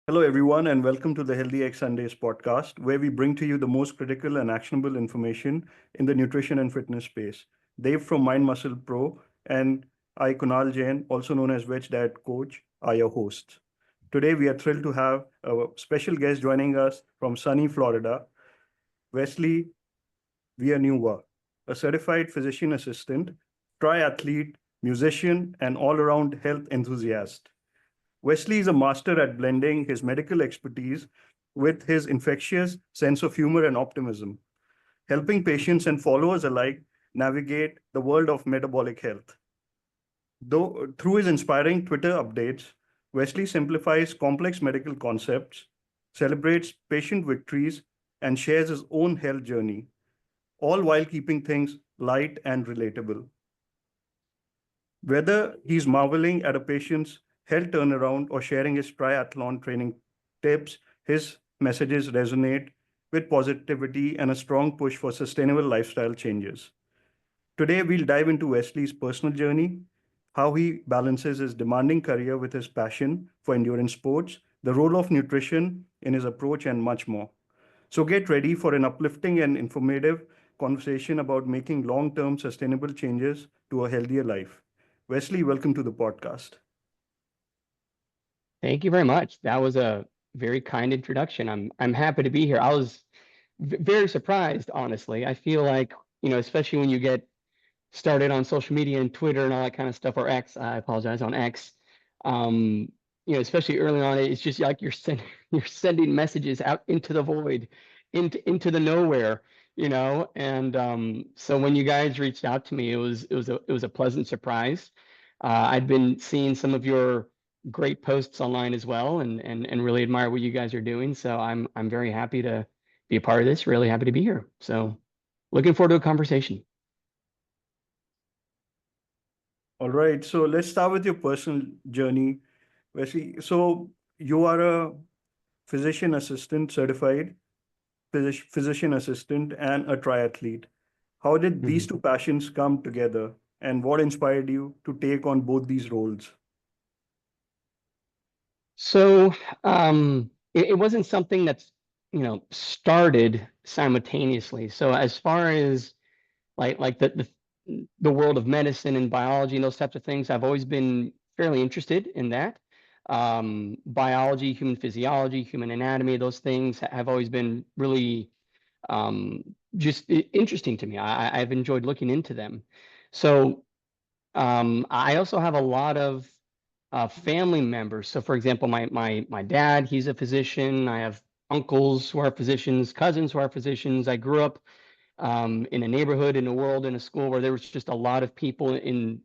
Hello, everyone, and welcome to the HealthyXSundays podcast, where we bring to you the most critical and actionable information in the nutrition and fitness space. Dave from Mind Muscle Pro and I, Kunal Jain, also known as VegDiet Coach, are your hosts. Today, we are thrilled to have a special guest joining us from sunny Florida, Wesley Villanueva, a certified physician assistant, triathlete, musician, and all around health enthusiast. Wesley is a master at blending his medical expertise with his infectious sense of humor and optimism, helping patients and followers alike navigate the world of metabolic health. Though through his inspiring Twitter updates, Wesley simplifies complex medical concepts, celebrates patient victories, and shares his own health journey, all while keeping things light and relatable. Whether he's marveling at a patient's health turnaround or sharing his triathlon training tips, his messages resonate with positivity and a strong push for sustainable lifestyle changes. Today, we'll dive into Wesley's personal journey, how he balances his demanding career with his passion for endurance sports, the role of nutrition in his approach, and much more. So get ready for an uplifting and informative conversation about making long term sustainable changes to a healthier life. Wesley, welcome to the podcast. Thank you very much. That was a very kind introduction. I'm happy to be here. I was very surprised, honestly. I feel like, especially when you get started on social media and Twitter and all that kind of stuff, or X, I apologize, on X. Especially early on, it's just like you're sending messages out into the void, into the nowhere, And so when you guys reached out to me, it was a pleasant surprise. I'd been seeing some of your great posts online as well, and really admire what you guys are doing. So I'm very happy to be a part of this. Really happy to be here. So looking forward to a conversation. All right, so let's start with your personal journey, Wesley. So you are a physician assistant, certified physician assistant, and a triathlete. How did these Mhm. two passions come together, and what inspired you to take on both these roles? So it wasn't something that's started simultaneously. So as far as like the world of medicine and biology and those types of things, I've always been fairly interested in that. Biology, human physiology, human anatomy, those things have always been really um, just interesting to me. I've enjoyed looking into them. So I also have a lot of family members. So, for example, my dad, he's a physician. I have uncles who are physicians, cousins who are physicians. I grew up in a neighborhood, in a world, in a school where there was just a lot of people in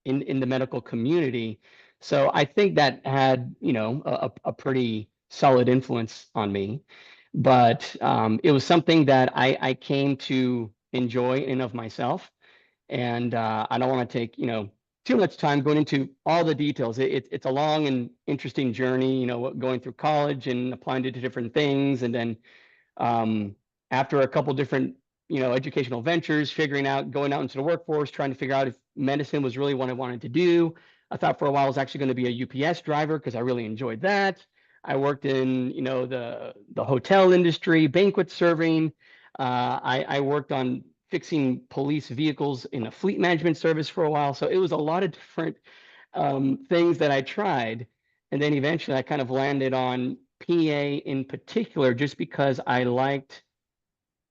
the medical community. So I think that had a pretty solid influence on me. But it was something that I came to enjoy in of myself. And I don't want to take too much time going into all the details. It's a long and interesting journey, going through college and applying to different things, and then um, after a couple different educational ventures, figuring out going out into the workforce, trying to figure out if medicine was really what I wanted to do. I thought for a while I was actually going to be a UPS driver because I really enjoyed that. I worked in the hotel industry, banquet serving. I worked on fixing police vehicles in a fleet management service for a while. So it was a lot of different things that I tried. And then eventually I kind of landed on PA in particular, just because I liked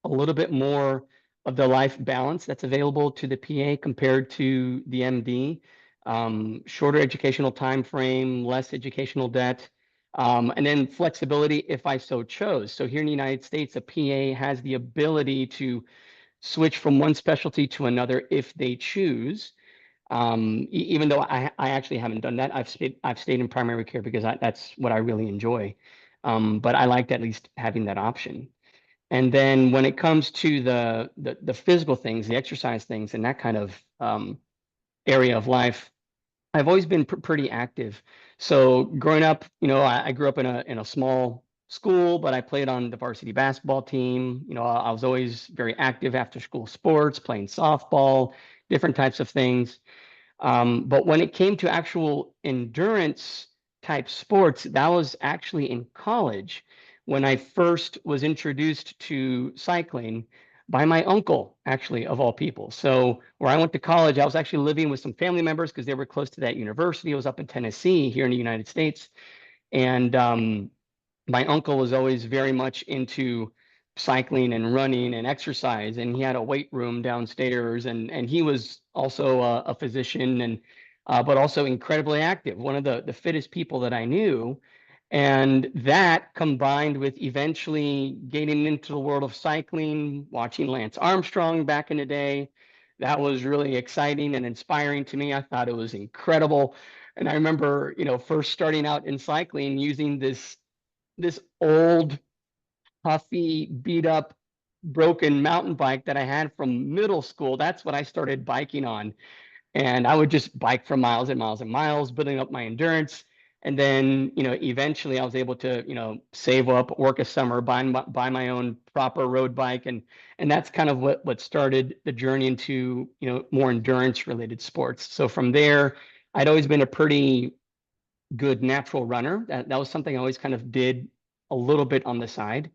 a little bit more of the life balance that's available to the PA compared to the MD. Shorter educational time frame, less educational debt, and then flexibility if I so chose. So here in the United States, a PA has the ability to switch from one specialty to another if they choose. Even though I actually haven't done that, I've stayed in primary care because that's what I really enjoy. But I liked at least having that option. And then when it comes to the physical things, the exercise things, and that kind of area of life, I've always been pretty active. So growing up, I grew up in a small school, but I played on the varsity basketball team. I was always very active after school sports, playing softball, different types of things. But when it came to actual endurance, type sports, that was actually in college when I first was introduced to cycling by my uncle, actually, of all people. So where I went to college, I was actually living with some family members because they were close to that university. It was up in Tennessee here in the United States. And my uncle was always very much into cycling and running and exercise, and he had a weight room downstairs, and he was also a physician, and but also incredibly active, one of the fittest people that I knew. And that combined with eventually getting into the world of cycling, watching Lance Armstrong back in the day, that was really exciting and inspiring to me. I thought it was incredible. And I remember, first starting out in cycling using this old, puffy, beat up, broken mountain bike that I had from middle school. That's what I started biking on. And I would just bike for miles and miles and miles, building up my endurance. And then, eventually I was able to, save up, work a summer, buy my own proper road bike. And that's kind of what started the journey into, more endurance related sports. So from there, I'd always been a pretty good natural runner. That was something I always kind of did a little bit on the side.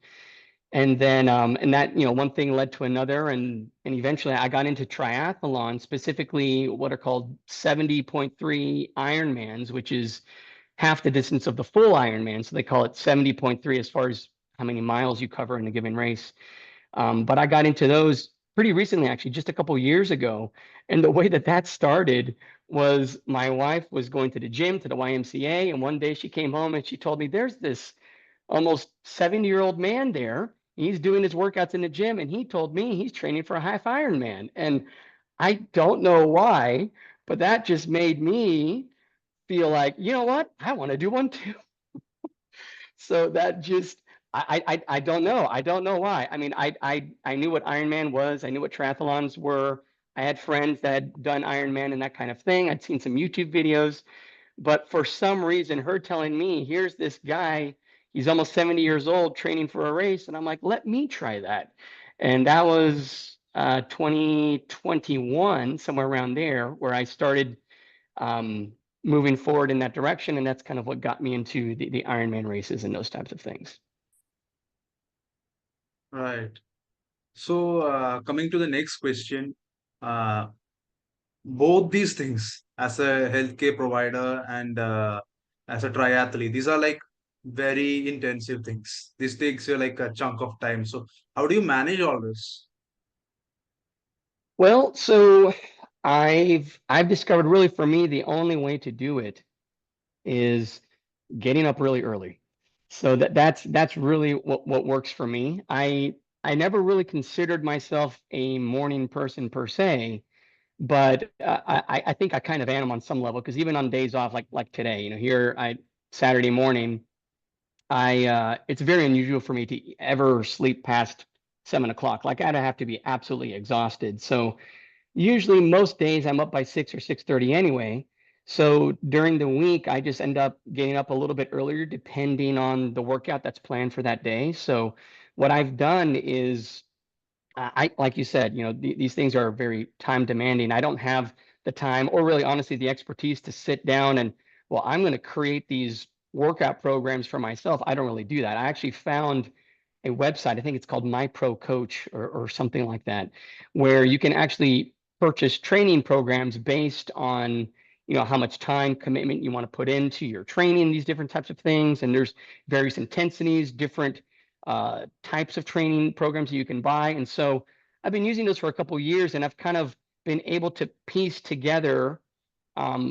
And then and that, one thing led to another, and eventually I got into triathlon, specifically what are called 70.3 Ironmans, which is half the distance of the full Ironman. So they call it 70.3 as far as how many miles you cover in a given race. But I got into those pretty recently, actually, just a couple of years ago. And the way that started was my wife was going to the gym, to the YMCA, and one day she came home and she told me, there's this almost 70-year-old man there. He's doing his workouts in the gym, and he told me he's training for a half Ironman. And I don't know why, but that just made me feel like, you know what? I want to do one too. So that just, I don't know. I don't know why. I mean, I knew what Ironman was. I knew what triathlons were. I had friends that had done Ironman and that kind of thing. I'd seen some YouTube videos, but for some reason, her telling me, here's this guy, he's almost 70 years old training for a race. And I'm like, let me try that. And that was 2021, somewhere around there, where I started moving forward in that direction. And that's kind of what got me into the Ironman races and those types of things. Right. So, coming to the next question, uh, both these things, as a healthcare provider and as a triathlete, these are like very intensive things. This takes you like a chunk of time. So, how do you manage all this? Well, so I've discovered, really, for me, the only way to do it is getting up really early. So that's really what works for me. I never really considered myself a morning person per se, but I think I kind of am on some level, because even on days off like today, here Saturday morning, it's very unusual for me to ever sleep past 7 o'clock. Like, I'd have to be absolutely exhausted. So usually most days I'm up by 6 or 6:30 anyway. So during the week, I just end up getting up a little bit earlier depending on the workout that's planned for that day. So what I've done is, like you said, these things are very time demanding. I don't have the time, or really honestly the expertise, to sit down and, well, I'm going to create these workout programs for myself. I don't really do that. I actually found a website, I think it's called My Pro Coach, or something like that, where you can actually purchase training programs based on, how much time commitment you want to put into your training, these different types of things. And there's various intensities, different types of training programs that you can buy. And so I've been using those for a couple of years, and I've kind of been able to piece together,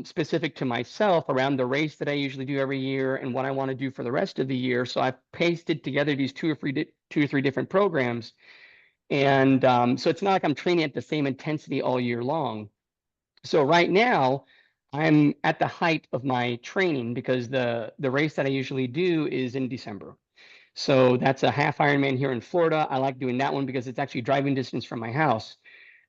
specific to myself, around the race that I usually do every year and what I want to do for the rest of the year. So I've pasted together these two or three different programs. And so it's not like I'm training at the same intensity all year long. So right now, I'm at the height of my training, because the race that I usually do is in December. So that's a half Ironman here in Florida. I like doing that one because it's actually driving distance from my house.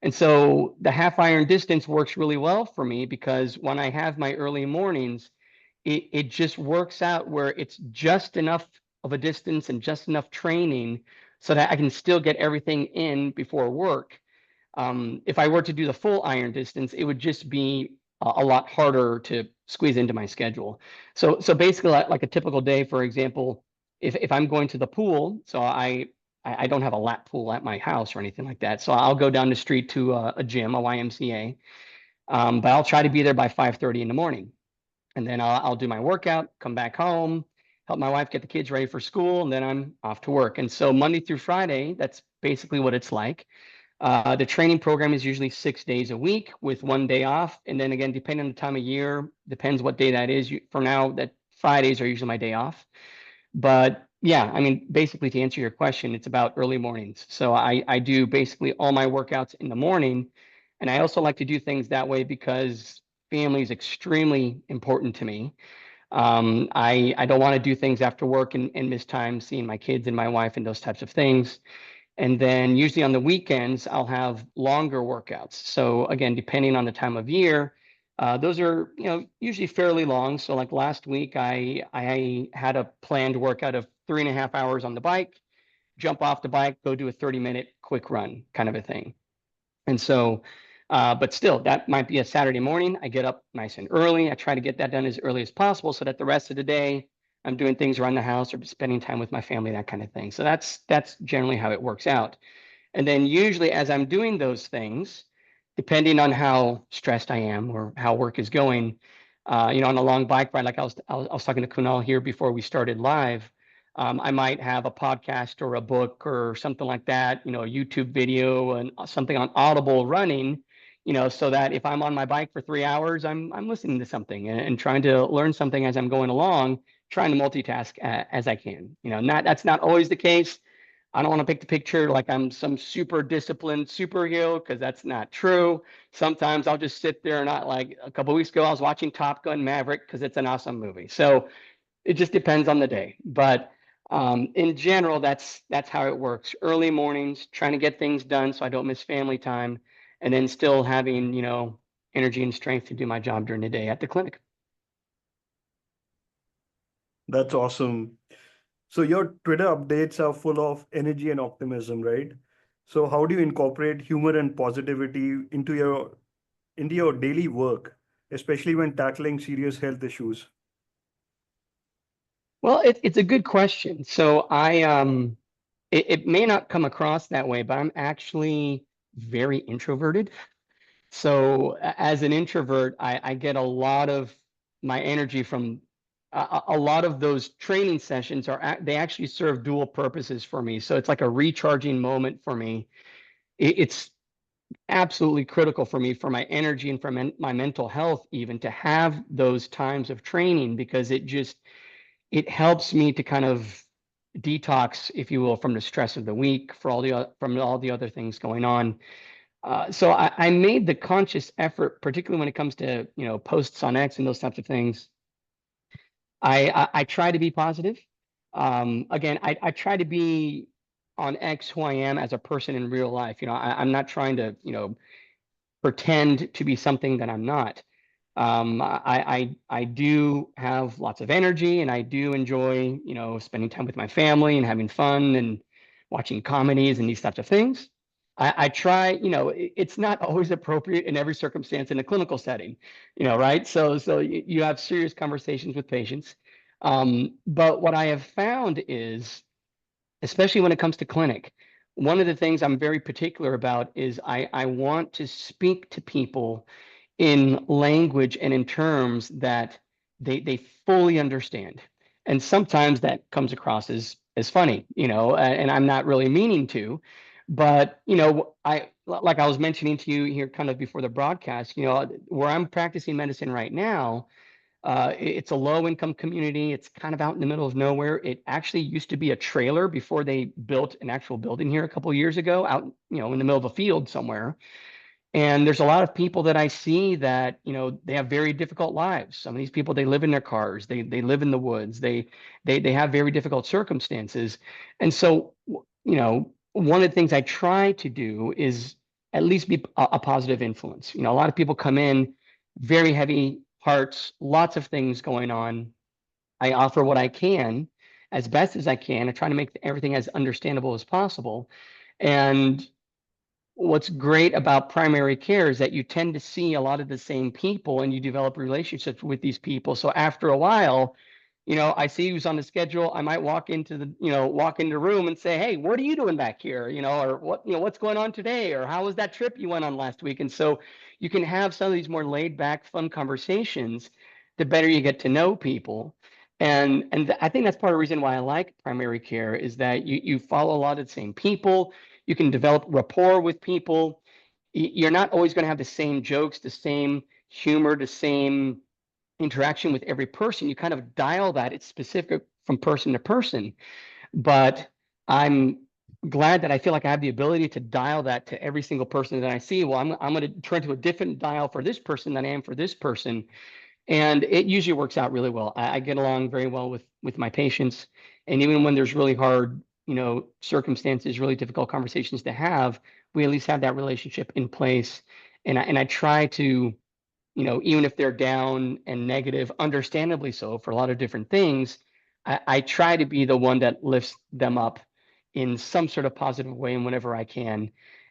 And so the half iron distance works really well for me, because when I have my early mornings, it just works out where it's just enough of a distance and just enough training so that I can still get everything in before work. If I were to do the full iron distance, it would just be a lot harder to squeeze into my schedule. So basically, like a typical day, for example, if I'm going to the pool, so I don't have a lap pool at my house or anything like that. So I'll go down the street to a gym, a YMCA, but I'll try to be there by 5:30 in the morning. And then I'll do my workout, come back home, help my wife get the kids ready for school, and then I'm off to work. And so Monday through Friday, that's basically what it's like. The training program is usually 6 days a week with 1 day off. And then again, depending on the time of year, depends what day that is. For now, that Fridays are usually my day off. But yeah, I mean, basically to answer your question, it's about early mornings. So I do basically all my workouts in the morning. And I also like to do things that way because family is extremely important to me. I don't want to do things after work and miss time seeing my kids and my wife and those types of things. And then usually on the weekends, I'll have longer workouts. So again, depending on the time of year, those are, usually fairly long. So like last week, I had a planned workout of 3.5 hours on the bike, jump off the bike, go do a 30-minute quick run kind of a thing. And so, but still, that might be a Saturday morning. I get up nice and early. I try to get that done as early as possible so that the rest of the day I'm doing things around the house or spending time with my family, that kind of thing. So that's generally how it works out. And then usually as I'm doing those things, depending on how stressed I am or how work is going, on a long bike ride, like I was talking to Kunal here before we started live, I might have a podcast or a book or something like that, a YouTube video and something on Audible running, so that if I'm on my bike for 3 hours, I'm listening to something and trying to learn something as I'm going along, trying to multitask as I can. That's not always the case. I don't want to pick the picture like I'm some super disciplined superhero because that's not true. Sometimes I'll just sit there and not like a couple of weeks ago, I was watching Top Gun Maverick because it's an awesome movie. So it just depends on the day. But in general, that's how it works. Early mornings, trying to get things done so I don't miss family time, and then still having, energy and strength to do my job during the day at the clinic. That's awesome. So your Twitter updates are full of energy and optimism, right? So how do you incorporate humor and positivity into your daily work, especially when tackling serious health issues? Well, it's a good question. So it may not come across that way, but I'm actually very introverted. So as an introvert, I get a lot of my energy from a lot of those training sessions they actually serve dual purposes for me. So it's like a recharging moment for me. It's absolutely critical for me for my energy and for my mental health, even to have those times of training, because it helps me to kind of detox, if you will, from the stress of the week, from all the other things going on. So I made the conscious effort, particularly when it comes to posts on X and those types of things. I try to be positive. Again, I try to be on X who I am as a person in real life. I'm not trying to pretend to be something that I'm not. I do have lots of energy, and I do enjoy spending time with my family and having fun and watching comedies and these types of things. I try, it's not always appropriate in every circumstance in a clinical setting, right? So you have serious conversations with patients. But what I have found is, especially when it comes to clinic, one of the things I'm very particular about is I want to speak to people in language and in terms that they fully understand. And sometimes that comes across as funny, and I'm not really meaning to, but I like I was mentioning to you here kind of before the broadcast, where I'm practicing medicine right now, it's a low income community. It's kind of out in the middle of nowhere. It actually used to be a trailer before they built an actual building here a couple of years ago, out in the middle of a field somewhere. And there's a lot of people that I see that, they have very difficult lives. Some of these people, they live in their cars, they live in the woods, they have very difficult circumstances. And so, one of the things I try to do is at least be a positive influence. A lot of people come in very heavy hearts, lots of things going on. I offer what I can as best as I can. I try to make everything as understandable as possible. And what's great about primary care is that you tend to see a lot of the same people and you develop relationships with these people. So after a while, I see who's on the schedule. I might walk into the room and say, "Hey, what are you doing back here?" Or what's going on today? Or how was that trip you went on last week? And so you can have some of these more laid back, fun conversations, the better you get to know people. And I think that's part of the reason why I like primary care is that you follow a lot of the same people. You can develop rapport with people. You're not always going to have the same jokes, the same humor, the same interaction with every person. You kind of dial that. It's specific from person to person. But I'm glad that I feel like I have the ability to dial that to every single person that I see. Well, I'm going to turn to a different dial for this person than I am for this person. And it usually works out really well. I get along very well with my patients. And even when there's really hard, circumstances, really difficult conversations to have, we at least have that relationship in place. And I try to, even if they're down and negative, understandably so for a lot of different things, I try to be the one that lifts them up in some sort of positive way and whenever I can.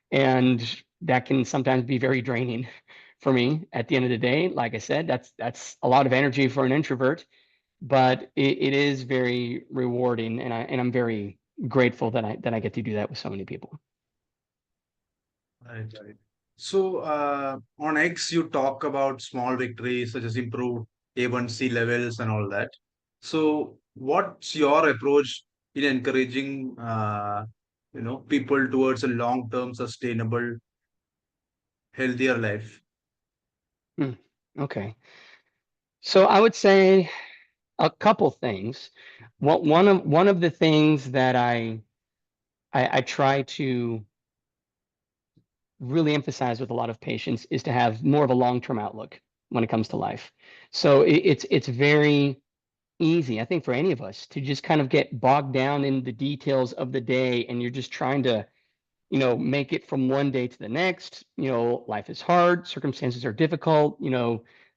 And that can sometimes be very draining for me at the end of the day. Like I said, that's a lot of energy for an introvert, but it is very rewarding, and I'm very grateful that I get to do that with so many people. Right, right. So, on X, you talk about small victories such as improved A1C levels and all that. So, what's your approach in encouraging, people towards a long-term, sustainable, healthier life? Okay. So I would say a couple things. One of the things that I try to really emphasize with a lot of patients is to have more of a long-term outlook when it comes to life. So it's very easy, I think, for any of us to just kind of get bogged down in the details of the day, and you're just trying to, make it from one day to the next. Life is hard, circumstances are difficult,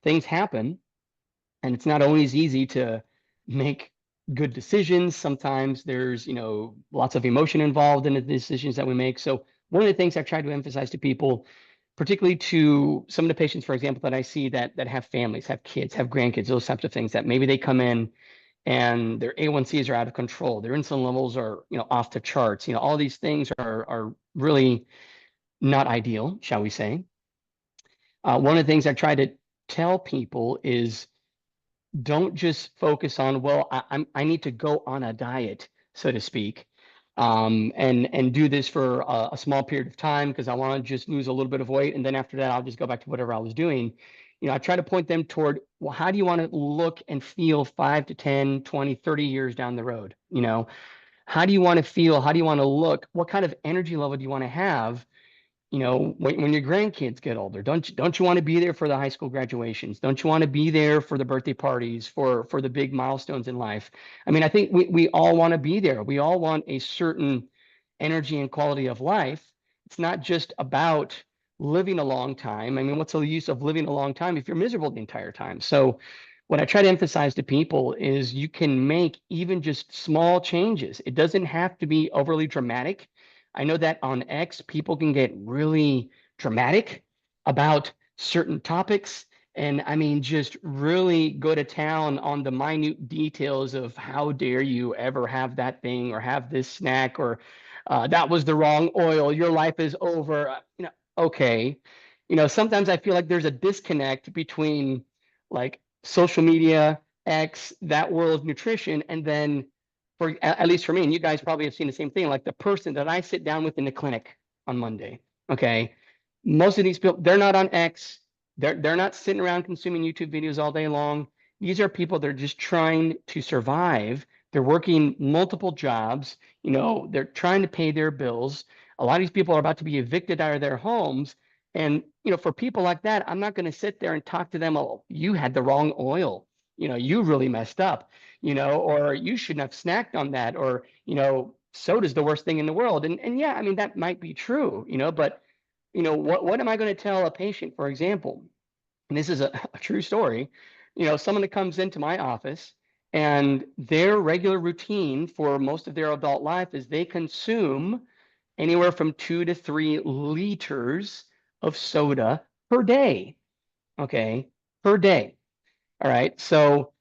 things happen, and it's not always easy to make good decisions. Sometimes there's lots of emotion involved in the decisions that we make. So one of the things I try to emphasize to people, particularly to some of the patients, for example, that I see that have families, have kids, have grandkids, those types of things, that maybe they come in and their A1Cs are out of control, their insulin levels are off the charts, all these things are really not ideal, shall we say. One of the things I try to tell people is, don't just focus on, well, I need to go on a diet, so to speak, and do this for a small period of time because I want to just lose a little bit of weight, and then after that I'll just go back to whatever I was doing. I try to point them toward, well, how do you want to look and feel 5 to 10, 20, 30 years down the road? How do you want to feel? How do you want to look? What kind of energy level do you want to have? When your grandkids get older, don't you want to be there for the high school graduations? Don't you want to be there for the birthday parties, for the big milestones in life? I mean, I think we all want to be there. We all want a certain energy and quality of life. It's not just about living a long time. I mean, what's the use of living a long time if you're miserable the entire time? So what I try to emphasize to people is you can make even just small changes. It doesn't have to be overly dramatic. I know that on X, people can get really dramatic about certain topics. And I mean, just really go to town on the minute details of how dare you ever have that thing or have this snack, or that was the wrong oil, your life is over. Okay. Sometimes I feel like there's a disconnect between like social media, X, that world of nutrition, and then, for at least for me, and you guys probably have seen the same thing, like the person that I sit down with in the clinic on Monday. Okay. Most of these people, they're not on X. They're not sitting around consuming YouTube videos all day long. These are people that are just trying to survive. They're working multiple jobs. They're trying to pay their bills. A lot of these people are about to be evicted out of their homes. And, for people like that, I'm not going to sit there and talk to them, oh, you had the wrong oil. You really messed up, or you shouldn't have snacked on that, or, soda's the worst thing in the world. And yeah, I mean, that might be true, but what am I going to tell a patient, for example? And this is a true story. Someone that comes into my office and their regular routine for most of their adult life is they consume anywhere from 2 to 3 liters of soda per day. Okay, per day. All right. So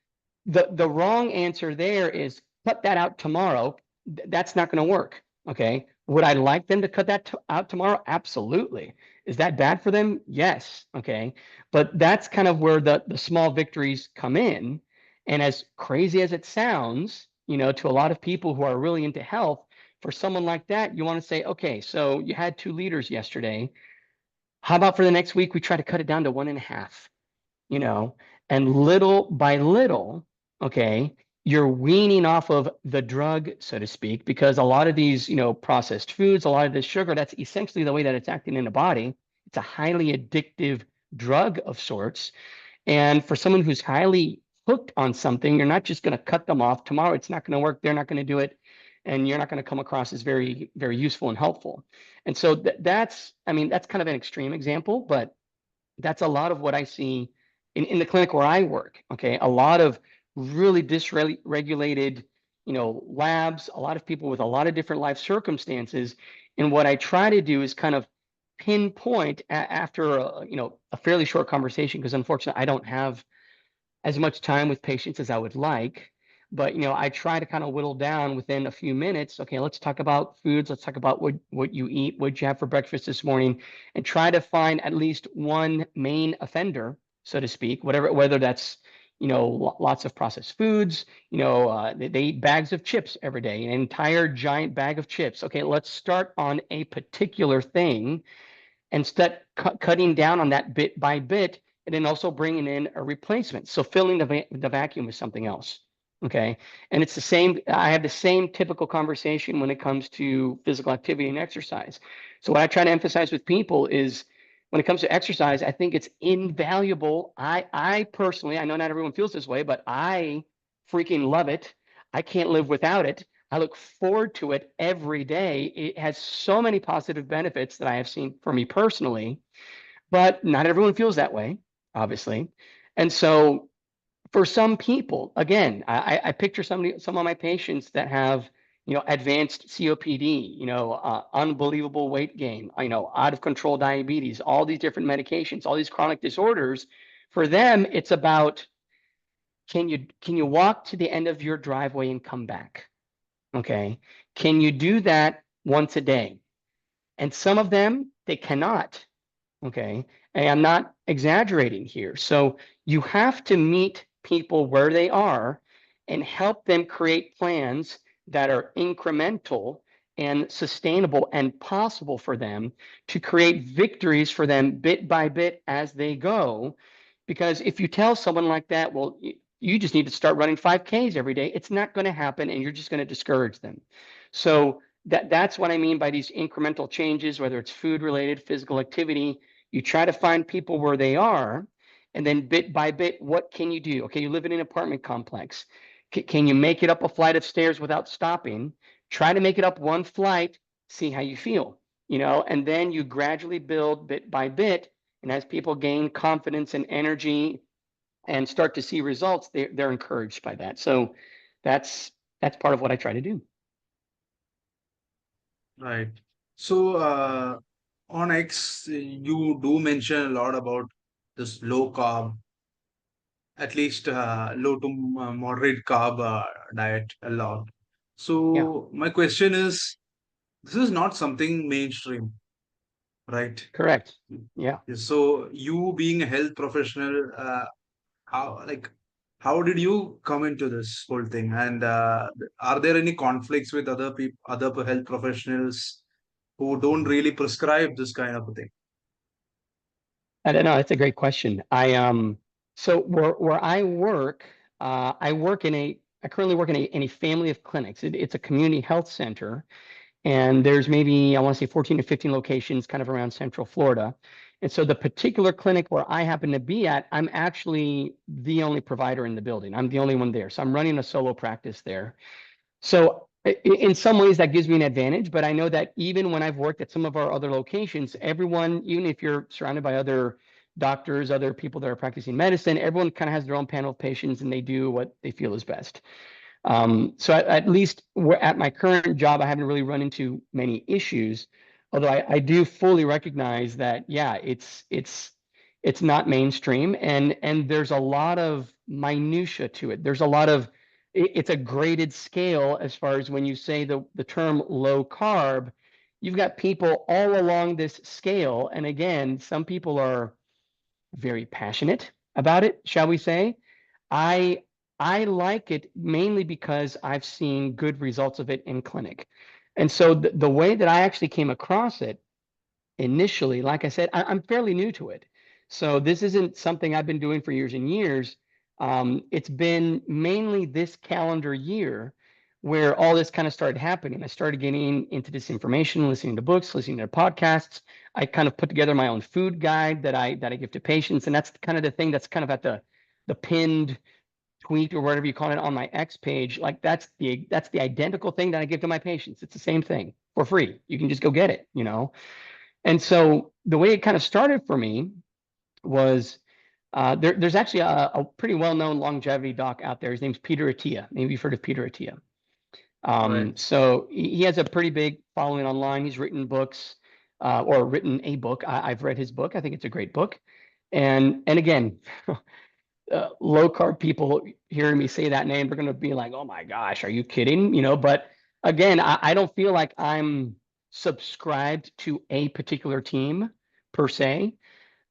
the wrong answer there is cut that out tomorrow. That's not going to work. Okay. Would I like them to cut that out tomorrow? Absolutely. Is that bad for them? Yes. Okay. But that's kind of where the small victories come in. And as crazy as it sounds, to a lot of people who are really into health, for someone like that, you want to say, okay, so you had 2 liters yesterday. How about for the next week, we try to cut it down to 1.5, and little by little, okay, you're weaning off of the drug, so to speak, because a lot of these, processed foods, a lot of this sugar, that's essentially the way that it's acting in the body. It's a highly addictive drug of sorts. And for someone who's highly hooked on something, you're not just going to cut them off tomorrow. It's not going to work. They're not going to do it. And you're not going to come across as very, very useful and helpful. And so that's kind of an extreme example, but that's a lot of what I see in the clinic where I work. Okay. A lot of really dysregulated, labs, a lot of people with a lot of different life circumstances. And what I try to do is kind of pinpoint after a fairly short conversation, because unfortunately I don't have as much time with patients as I would like. But I try to kind of whittle down within a few minutes. Okay, let's talk about foods. Let's talk about what you eat, what you have for breakfast this morning, and try to find at least one main offender, so to speak. Whether that's lots of processed foods. They eat bags of chips every day, an entire giant bag of chips. Okay, let's start on a particular thing and start cutting down on that bit by bit, and then also bringing in a replacement. So filling the vacuum with something else. Okay. And it's the same. I have the same typical conversation when it comes to physical activity and exercise. So what I try to emphasize with people is when it comes to exercise, I think it's invaluable. I personally, I know not everyone feels this way, but I freaking love it. I can't live without it. I look forward to it every day. It has so many positive benefits that I have seen for me personally, but not everyone feels that way, obviously. And so for some people, again, I picture some of my patients that have, advanced COPD, unbelievable weight gain, out of control diabetes, all these different medications, all these chronic disorders. For them, it's about, can you walk to the end of your driveway and come back? Okay. Can you do that once a day? And some of them, they cannot. Okay. And I'm not exaggerating here. So you have to meet people where they are and help them create plans that are incremental and sustainable and possible for them to create victories for them bit by bit as they go. Because if you tell someone like that, well, you just need to start running 5Ks every day, it's not going to happen, and you're just going to discourage them. So that's what I mean by these incremental changes, whether it's food related, physical activity. You try to find people where they are, and then bit by bit, what can you do? Okay, you live in an apartment complex. Can you make it up a flight of stairs without stopping? Try to make it up one flight, see how you feel, and then you gradually build bit by bit. And as people gain confidence and energy and start to see results, they're encouraged by that. So that's part of what I try to do. Right. So, on X, you do mention a lot about this low carb, at least low to moderate carb diet a lot. Yeah, So, my question is, this is not something mainstream, right? correct. Yeah. So, you being a health professional, how how did you come into this whole thing? And are there any conflicts with other people, other health professionals who don't really prescribe this kind of a thing? I don't know. That's a great question. So where I work, I currently work in a family of clinics. It's a community health center, and there's maybe, I want to say 14 to 15 locations kind of around Central Florida. And so the particular clinic where I happen to be at, I'm actually the only provider in the building. I'm the only one there. So I'm running a solo practice there. So in some ways that gives me an advantage, but I know that even when I've worked at some of our other locations, everyone, even if you're surrounded by other doctors, other people that are practicing medicine, everyone kind of has their own panel of patients and they do what they feel is best. So at least at my current job, I haven't really run into many issues. Although I do fully recognize that, yeah, it's not mainstream, and there's a lot of minutia to it. There's a lot of it's a graded scale as far as when you say the term low carb, you've got people all along this scale. And again, some people are very passionate about it, shall we say. I I like it mainly because I've seen good results of it in clinic. And so the way that I actually came across it initially, like I said, I'm fairly new to it. So this isn't something I've been doing for years and years. It's been mainly this calendar year where all this kind of started happening. I started getting into this information, listening to books, listening to podcasts. I kind of put together my own food guide that I give to patients, and that's kind of the thing that's kind of at the pinned tweet or whatever you call it on my X page. Like that's the identical thing that I give to my patients. It's the same thing for free. You can just go get it, you know. And so the way it kind of started for me was there's actually a pretty well-known longevity doc out there. His name's Peter Attia. Maybe you've heard of Peter Attia. Right. So he has a pretty big following online. He's written books or written a book. I've read his book. I think it's a great book. And again, low carb people hearing me say that name, they're going to be like, oh my gosh, are you kidding? You know, but again, I don't feel like I'm subscribed to a particular team per se.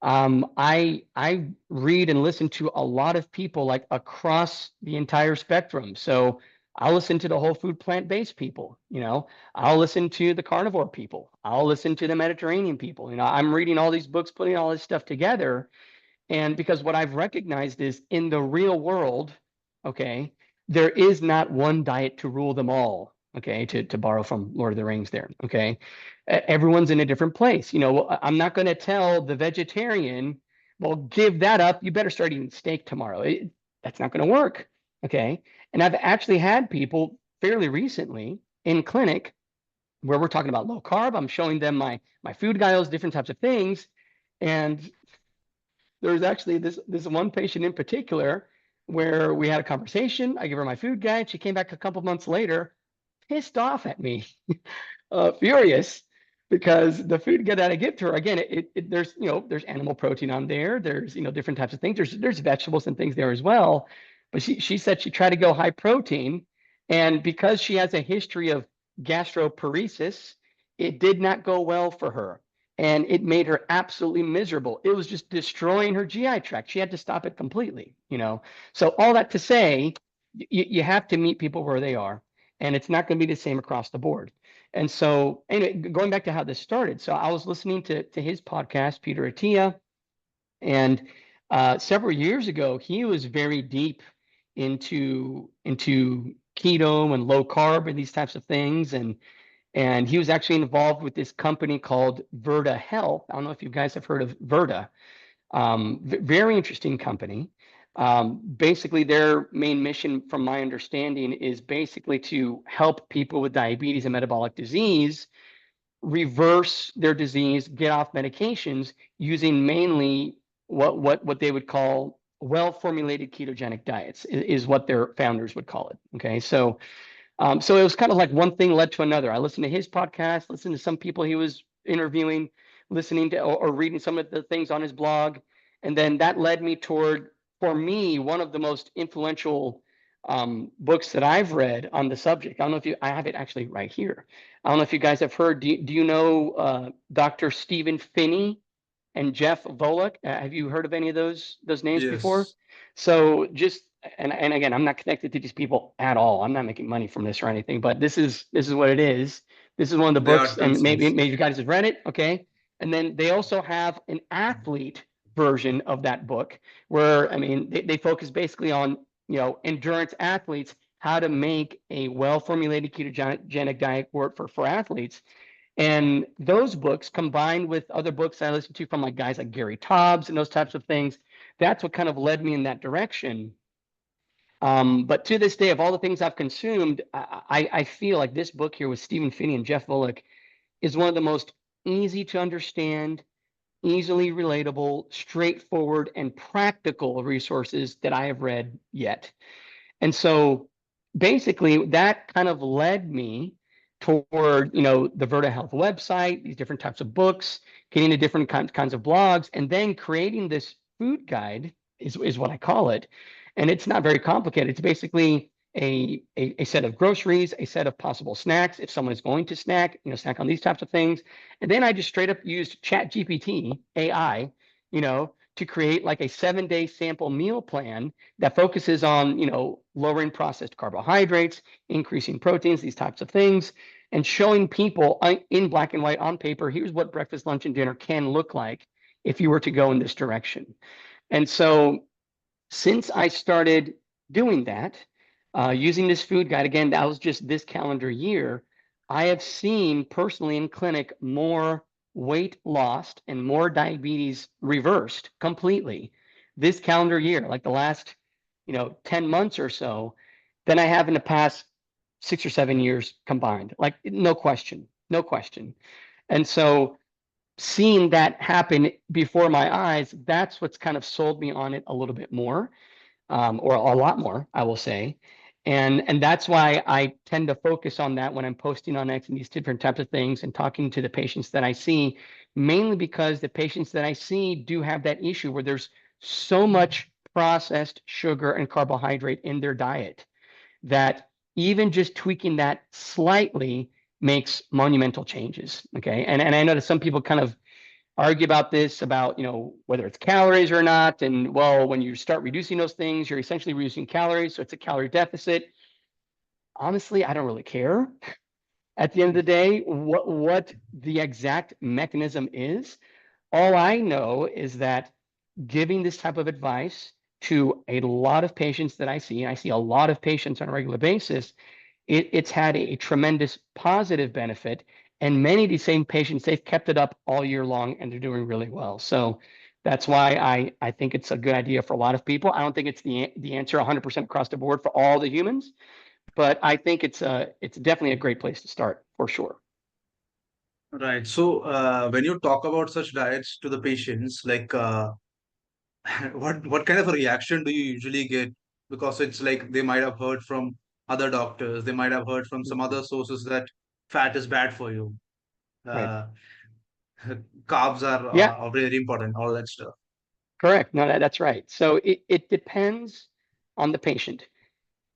I read and listen to a lot of people like across the entire spectrum. So I'll listen to the whole food plant-based people, you know, I'll listen to the carnivore people, I'll listen to the Mediterranean people. You know, I'm reading all these books, putting all this stuff together. And because what I've recognized is in the real world, okay, there is not one diet to rule them all, okay, to borrow from Lord of the Rings there, okay? Everyone's in a different place. You know, I'm not going to tell the vegetarian, well, give that up. You better start eating steak tomorrow. That's not going to work, okay? And I've actually had people fairly recently in clinic where we're talking about low carb. I'm showing them my food guides, different types of things. And there's actually this one patient in particular where we had a conversation. I give her my food guide. She came back a couple months later, pissed off at me, furious because the food guide that I give to her, again, there's there's animal protein on there. There's different types of things. There's vegetables and things there as well. But she said she tried to go high protein, and because she has a history of gastroparesis, it did not go well for her and it made her absolutely miserable. It was just destroying her GI tract. She had to stop it completely, you know. So all that to say, you have to meet people where they are, and it's not going to be the same across the board. And so, anyway, going back to how this started, so I was listening to his podcast, Peter Attia, and several years ago, he was very deep into keto and low carb and these types of things, and he was actually involved with this company called Virta Health. I don't know if you guys have heard of Virta. Very interesting company. Basically, their main mission, from my understanding, is basically to help people with diabetes and metabolic disease reverse their disease, get off medications using mainly what they would call well-formulated ketogenic diets, is what their founders would call it. Okay, so it was kind of like one thing led to another. I listened to his podcast, listened to some people he was interviewing, listening to or reading some of the things on his blog. And then that led me toward, for me, one of the most influential books that I've read on the subject. I don't know if I have it actually right here. I don't know if you guys have heard, do you know Dr. Stephen Phinney and Jeff Volek? Have you heard of any of those names before? Yes. So just, and again, I'm not connected to these people at all. I'm not making money from this or anything, but this is what it is. This is one of the They are books, and maybe teachings. you guys have read it, okay? And then they also have an athlete version of that book where, I mean, they focus basically on, endurance athletes, how to make a well-formulated ketogenic diet work for athletes. And those books, combined with other books I listened to from like guys like Gary Taubes and those types of things, that's what kind of led me in that direction. But to this day, of all the things I've consumed, I feel like this book here with Stephen Phinney and Jeff Volek is one of the most easy to understand, easily relatable, straightforward, and practical resources that I have read yet. And so basically that kind of led me toward, the Virta Health website, these different types of books, getting to different kinds of blogs, and then creating this food guide is what I call it. And it's not very complicated. It's basically a set of groceries, a set of possible snacks. If someone is going to snack, snack on these types of things. And then I just straight up used ChatGPT AI, to create like a 7-day sample meal plan that focuses on, lowering processed carbohydrates, increasing proteins, these types of things, and showing people in black and white on paper, here's what breakfast, lunch, and dinner can look like if you were to go in this direction. And so since I started doing that, using this food guide, again, that was just this calendar year, I have seen personally in clinic more weight lost and more diabetes reversed completely this calendar year, like the last 10 months or so, than I have in the past 6 or 7 years combined. Like, no question. And so seeing that happen before my eyes, that's what's kind of sold me on it a little bit more, or a lot more, I will say. And that's why I tend to focus on that when I'm posting on X and these different types of things and talking to the patients that I see, mainly because the patients that I see do have that issue where there's so much processed sugar and carbohydrate in their diet that even just tweaking that slightly makes monumental changes. Okay. And I know that some people kind of argue about this, about, whether it's calories or not. And well, when you start reducing those things, you're essentially reducing calories. So it's a calorie deficit. Honestly, I don't really care. At the end of the day, what the exact mechanism is, all I know is that giving this type of advice to a lot of patients that I see, and I see a lot of patients on a regular basis, it's had a tremendous positive benefit. And many of these same patients, they've kept it up all year long and they're doing really well. So that's why I think it's a good idea for a lot of people. I don't think it's the answer 100% across the board for all the humans, but I think it's definitely a great place to start for sure. Right. So, when you talk about such diets to the patients, like, what kind of a reaction do you usually get? Because it's like they might have heard from other doctors, they might have heard from some Mhm. other sources that fat is bad for you, Right. uh, carbs are Yeah, very important, all that stuff. correct. No, that's right. So it depends on the patient.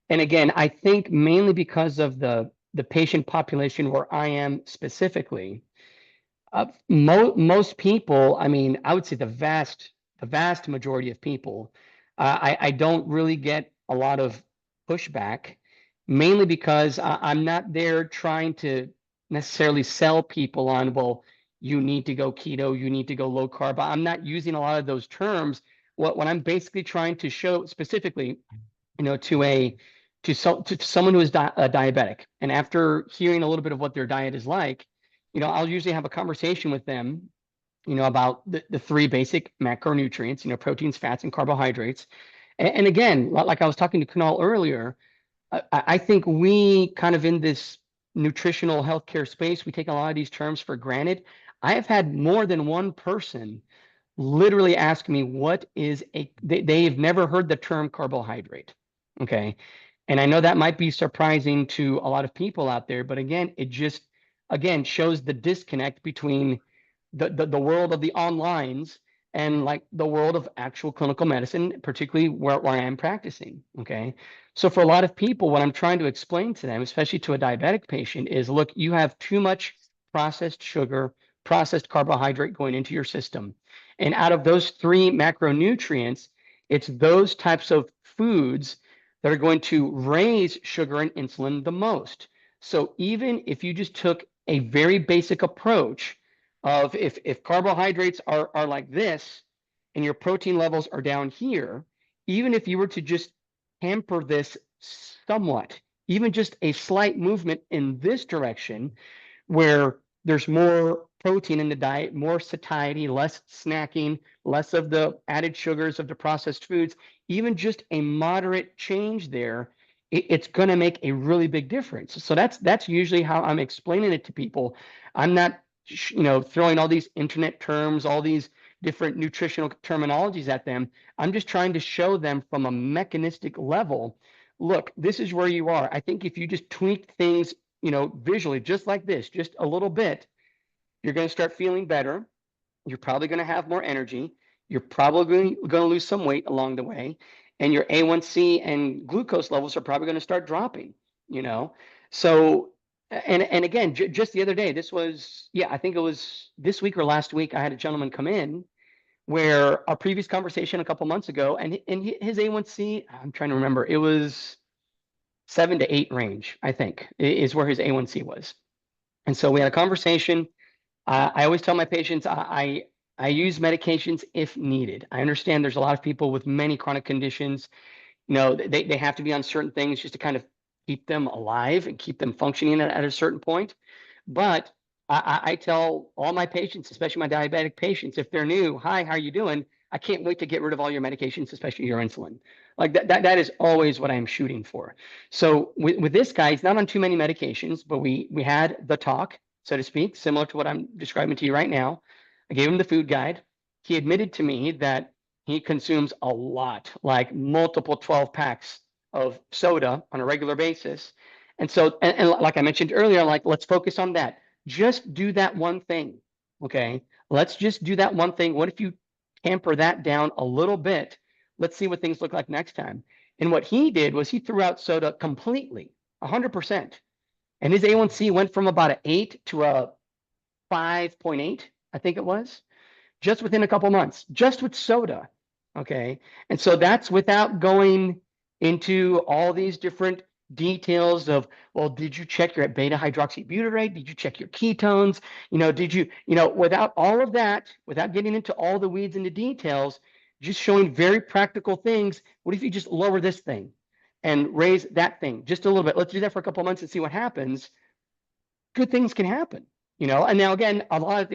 And again, I think mainly because of the patient population where I am specifically, most people, I mean, I would say the vast majority of people, I don't really get a lot of pushback, mainly because I'm not there trying to necessarily sell people on, well, you need to go keto, you need to go low carb. I'm not using a lot of those terms. What I'm basically trying to show specifically, to someone who is diabetic, and after hearing a little bit of what their diet is like, I'll usually have a conversation with them, about the three basic macronutrients, proteins, fats, and carbohydrates. And again, like I was talking to Kunal earlier, I think we kind of in this nutritional healthcare space, we take a lot of these terms for granted. I have had more than one person literally ask me what is they've never heard the term carbohydrate. Okay. And I know that might be surprising to a lot of people out there, but again, it just again shows the disconnect between the world of the onlines and like the world of actual clinical medicine, particularly where I am practicing. Okay. So for a lot of people, what I'm trying to explain to them, especially to a diabetic patient, is look, you have too much processed sugar, processed carbohydrate going into your system. And out of those three macronutrients, it's those types of foods that are going to raise sugar and insulin the most. So even if you just took a very basic approach of if carbohydrates are like this and your protein levels are down here, even if you were to just hamper this somewhat, even just a slight movement in this direction, where there's more protein in the diet, more satiety, less snacking, less of the added sugars of the processed foods, even just a moderate change there, it's going to make a really big difference. So that's usually how I'm explaining it to people. I'm not, throwing all these internet terms, all these different nutritional terminologies at them. I'm just trying to show them from a mechanistic level, look, this is where you are. I think if you just tweak things, visually, just like this, just a little bit, you're going to start feeling better. You're probably going to have more energy. You're probably going to lose some weight along the way. And your A1C and glucose levels are probably going to start dropping, So, and again, just the other day, I think it was this week or last week, I had a gentleman come in where our previous conversation a couple months ago, and his A1C, I'm trying to remember, it was 7 to 8 range, I think, is where his A1C was. And so we had a conversation. I always tell my patients I use medications if needed. I understand there's a lot of people with many chronic conditions. They have to be on certain things just to kind of keep them alive and keep them functioning at a certain point. But I tell all my patients, especially my diabetic patients, if they're new, hi, how are you doing? I can't wait to get rid of all your medications, especially your insulin. Like that is always what I'm shooting for. So with this guy, he's not on too many medications, but we had the talk, so to speak, similar to what I'm describing to you right now. I gave him the food guide. He admitted to me that he consumes a lot, like multiple 12 packs of soda on a regular basis. And so, and like I mentioned earlier, I'm like, let's focus on that. Just do that one thing. Okay. Let's just do that one thing. What if you tamper that down a little bit? Let's see what things look like next time. And what he did was he threw out soda completely, 100%. And his A1C went from about an 8 to a 5.8, I think it was, just within a couple months, just with soda. Okay. And so that's without going into all these different details of, well, did you check your beta hydroxybutyrate? Did you check your ketones? Did you, without all of that, without getting into all the weeds and the details, just showing very practical things. What if you just lower this thing and raise that thing just a little bit? Let's do that for a couple of months and see what happens. Good things can happen, and now again, a lot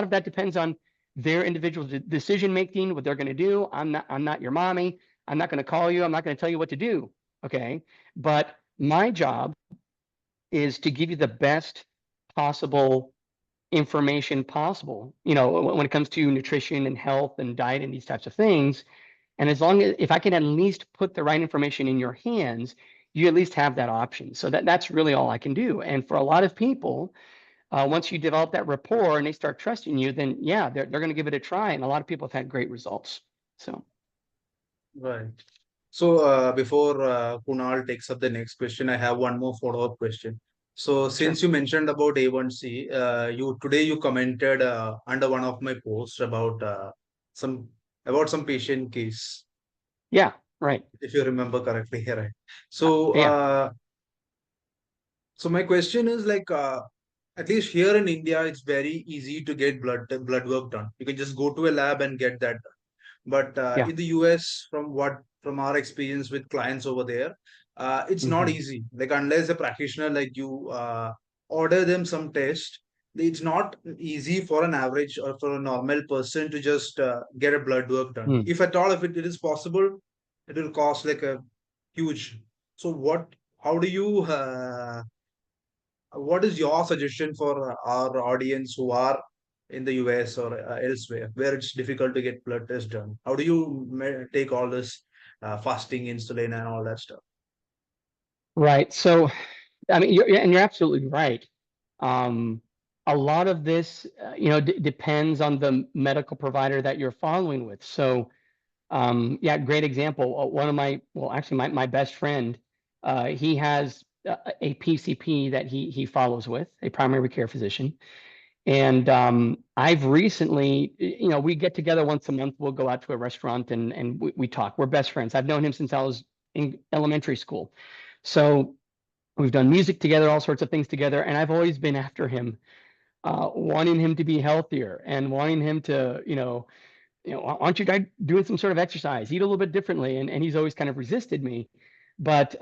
of that depends on their individual decision making, what they're going to do. I'm not your mommy. I'm not going to call you. I'm not going to tell you what to do. Okay. But my job is to give you the best possible information possible, when it comes to nutrition and health and diet and these types of things. And as long as, if I can at least put the right information in your hands, you at least have that option. So that's really all I can do. And for a lot of people, once you develop that rapport and they start trusting you, then yeah, they're going to give it a try. And a lot of people have had great results. So. Right. So before Kunal takes up the next question, I have one more follow-up question. So since you mentioned about A1C, you commented under one of my posts about some patient case. Yeah, right. If you remember correctly, right? So yeah. So my question is like, at least here in India, it's very easy to get blood work done. You can just go to a lab and get that done. But in the US, from our experience with clients over there, it's not easy. Like unless a practitioner like you order them some test, it's not easy for an average or for a normal person to just get a blood work done. If at all, if it is possible, it will cost like a huge. So how do you what is your suggestion for our audience who are in the US or elsewhere where it's difficult to get blood tests done? How do you take all this fasting, insulin, and all that stuff? Right. So, I mean, you're absolutely right. A lot of this, depends on the medical provider that you're following with. So, yeah, great example. One of my best friend, he has a PCP that he follows with, a primary care physician. And I've recently, we get together once a month. We'll go out to a restaurant and we talk. We're best friends. I've known him since I was in elementary school. So we've done music together, all sorts of things together. And I've always been after him, wanting him to be healthier and wanting him to, aren't you doing some sort of exercise, eat a little bit differently? And he's always kind of resisted me. But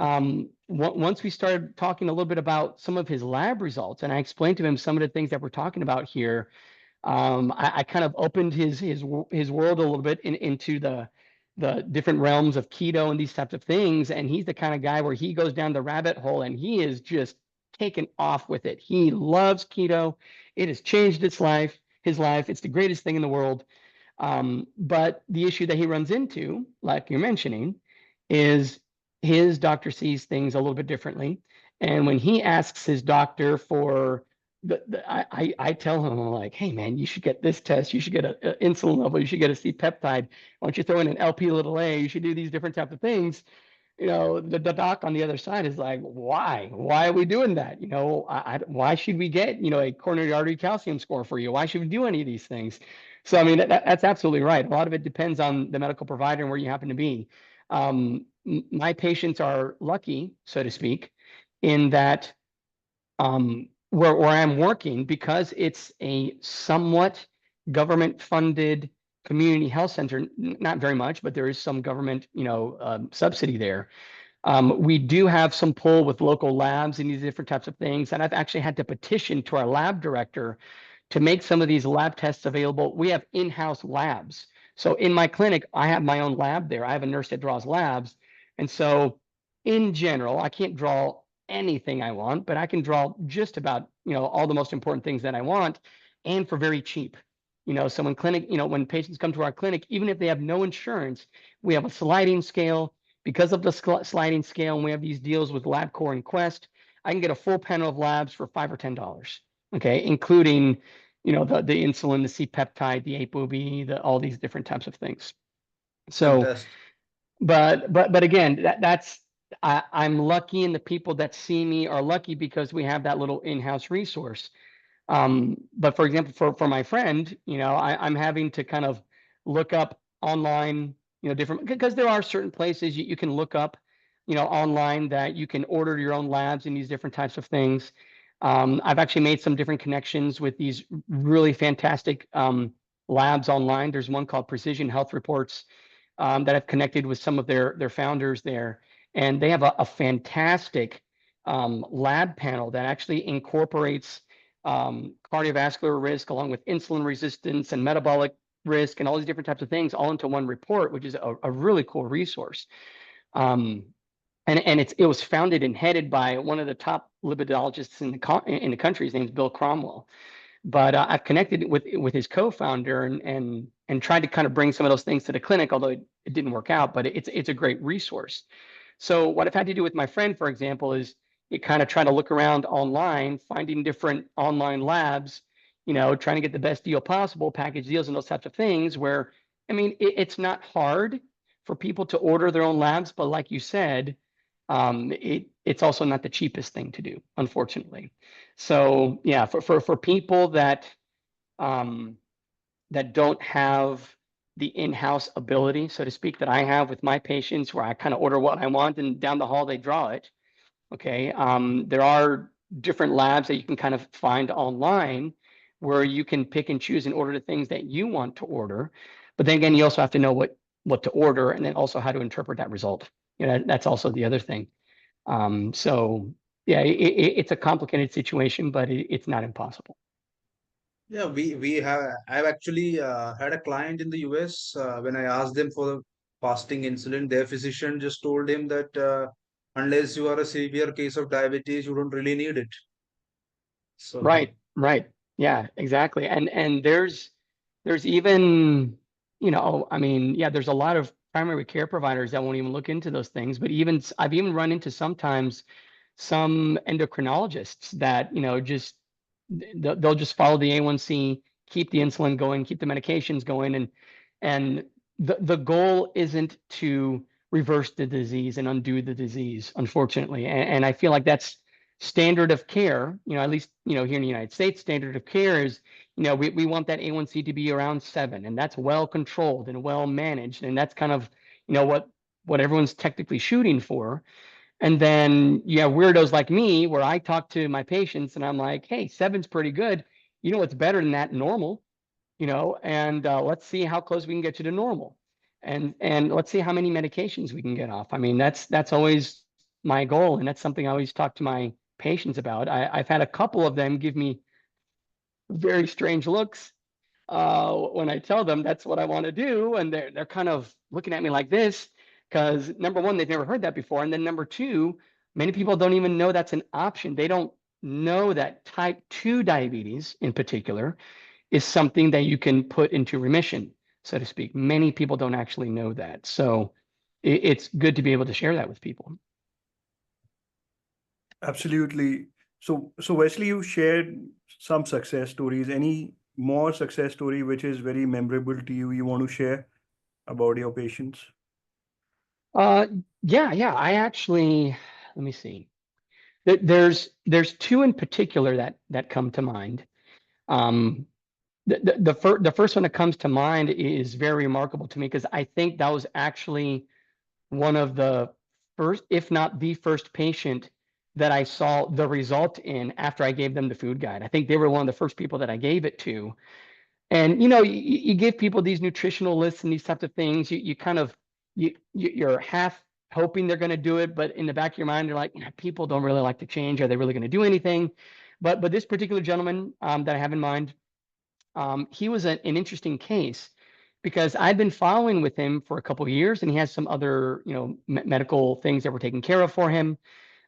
once we started talking a little bit about some of his lab results, and I explained to him some of the things that we're talking about here, I kind of opened his world a little bit into the different realms of keto and these types of things. And he's the kind of guy where he goes down the rabbit hole and he is just taken off with it. He loves keto. It has changed his life. It's the greatest thing in the world. But the issue that he runs into, like you're mentioning, is his doctor sees things a little bit differently. And when he asks his doctor for I tell him, I'm like, hey man, you should get this test. You should get a insulin level. You should get a C-peptide. Why don't you throw in an LP little a? You should do these different types of things. The doc on the other side is like, why? Why are we doing that? Why should we get, a coronary artery calcium score for you? Why should we do any of these things? So, I mean, that's absolutely right. A lot of it depends on the medical provider and where you happen to be. My patients are lucky, so to speak, in that where I'm working, because it's a somewhat government-funded community health center, not very much, but there is some government, subsidy there. We do have some pull with local labs and these different types of things. And I've actually had to petition to our lab director to make some of these lab tests available. We have in-house labs. So in my clinic, I have my own lab there. I have a nurse that draws labs. And so in general, I can't draw anything I want, but I can draw just about, all the most important things that I want, and for very cheap. So when patients come to our clinic, even if they have no insurance, we have a sliding scale. Because of the sliding scale, and we have these deals with LabCorp and Quest, I can get a full panel of labs for $5 or $10. Okay, including, the insulin, the C-peptide, the ApoB, all these different types of things. So, Fantastic. but again, I'm lucky, and the people that see me are lucky because we have that little in-house resource. But for example, for my friend, I'm having to kind of look up online, different, because there are certain places you can look up, online, that you can order your own labs and these different types of things. I've actually made some different connections with these really fantastic labs online. There's one called Precision Health Reports that I've connected with some of their founders there, and they have a fantastic lab panel that actually incorporates cardiovascular risk along with insulin resistance and metabolic risk and all these different types of things all into one report, which is a really cool resource. And it was founded and headed by one of the top lipidologists in the country. His name is Bill Cromwell. But I've connected with his co-founder and tried to kind of bring some of those things to the clinic, although it didn't work out. But it's a great resource. So what I've had to do with my friend, for example, is you kind of try to look around online, finding different online labs, trying to get the best deal possible, package deals and those types of things, where, I mean, it's not hard for people to order their own labs, but like you said, it's also not the cheapest thing to do, unfortunately. So yeah, for people that don't have the in-house ability, so to speak, that I have with my patients, where I kind of order what I want and down the hall they draw it. Okay, there are different labs that you can kind of find online where you can pick and choose and order the things that you want to order. But then again, you also have to know what to order, and then also how to interpret that result. That's also the other thing. So yeah, it's a complicated situation, but it's not impossible. Yeah, I've actually had a client in the US. When I asked them for the fasting insulin, their physician just told him that unless you are a severe case of diabetes, you don't really need it. So Right. Yeah, exactly. And there's even, I mean, yeah, there's a lot of primary care providers that won't even look into those things. But I've even run into sometimes some endocrinologists that, just they'll just follow the A1C, keep the insulin going, keep the medications going, and the goal isn't to reverse the disease and undo the disease, unfortunately. And I feel like that's standard of care, at least, here in the United States, standard of care is, we want that A1C to be around 7, and that's well controlled and well managed. And that's kind of, what everyone's technically shooting for. And then you have weirdos like me, where I talk to my patients and I'm like, hey, 7's pretty good. What's better than that? Normal, and let's see how close we can get to the normal. And let's see how many medications we can get off. I mean, that's always my goal. And that's something I always talk to my patients about. I've had a couple of them give me very strange looks when I tell them that's what I want to do. And they're kind of looking at me like this, because number one, they've never heard that before. And then number two, many people don't even know that's an option. They don't know that type 2 diabetes in particular is something that you can put into remission, so to speak. Many people don't actually know that. So it's good to be able to share that with people. Absolutely. So Wesley, you shared some success stories. Any more success story which is very memorable to you want to share about your patients? Yeah. I actually, let me see. There's two in particular that come to mind. The first one that comes to mind is very remarkable to me because I think that was actually one of the first, if not the first patient that I saw the result in after I gave them the food guide. I think they were one of the first people that I gave it to. And you give people these nutritional lists and these types of things. You kind of you're half hoping they're going to do it, but in the back of your mind, you're like, people don't really like to change. Are they really going to do anything? But this particular gentleman that I have in mind, he was an interesting case because I'd been following with him for a couple of years, and he has some other medical things that were taken care of for him.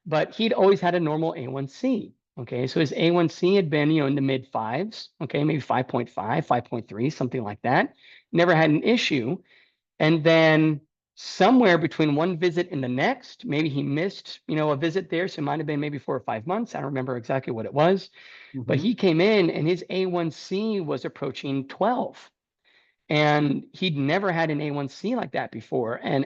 But he'd always had a normal A1C. Okay, so his A1C had been, in the mid fives, okay, maybe 5.5, 5.3, something like that. Never had an issue. And then somewhere between one visit and the next, maybe he missed, a visit there. So it might have been maybe 4 or 5 months. I don't remember exactly what it was. But he came in and his A1C was approaching 12. And he'd never had an A1C like that before. And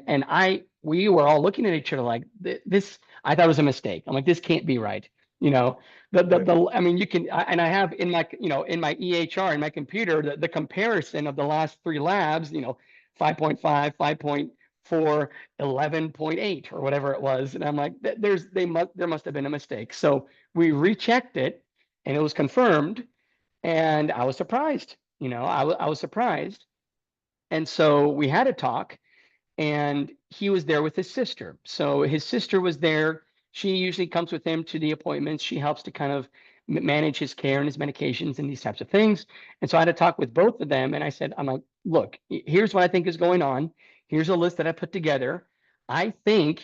we were all looking at each other like this. I thought it was a mistake. I'm like, this can't be right. I mean, I have in my, in my EHR in my computer, the comparison of the last 3 labs, 5.5, 5.4, 11.8 or whatever it was. And I'm like, there must have been a mistake. So we rechecked it and it was confirmed. And I was surprised. I was surprised. And so we had a talk, and he was there with his sister. So his sister was there. She usually comes with him to the appointments. She helps to kind of manage his care and his medications and these types of things. And so I had a talk with both of them. And I said, I'm like, look, here's what I think is going on. Here's a list that I put together. I think,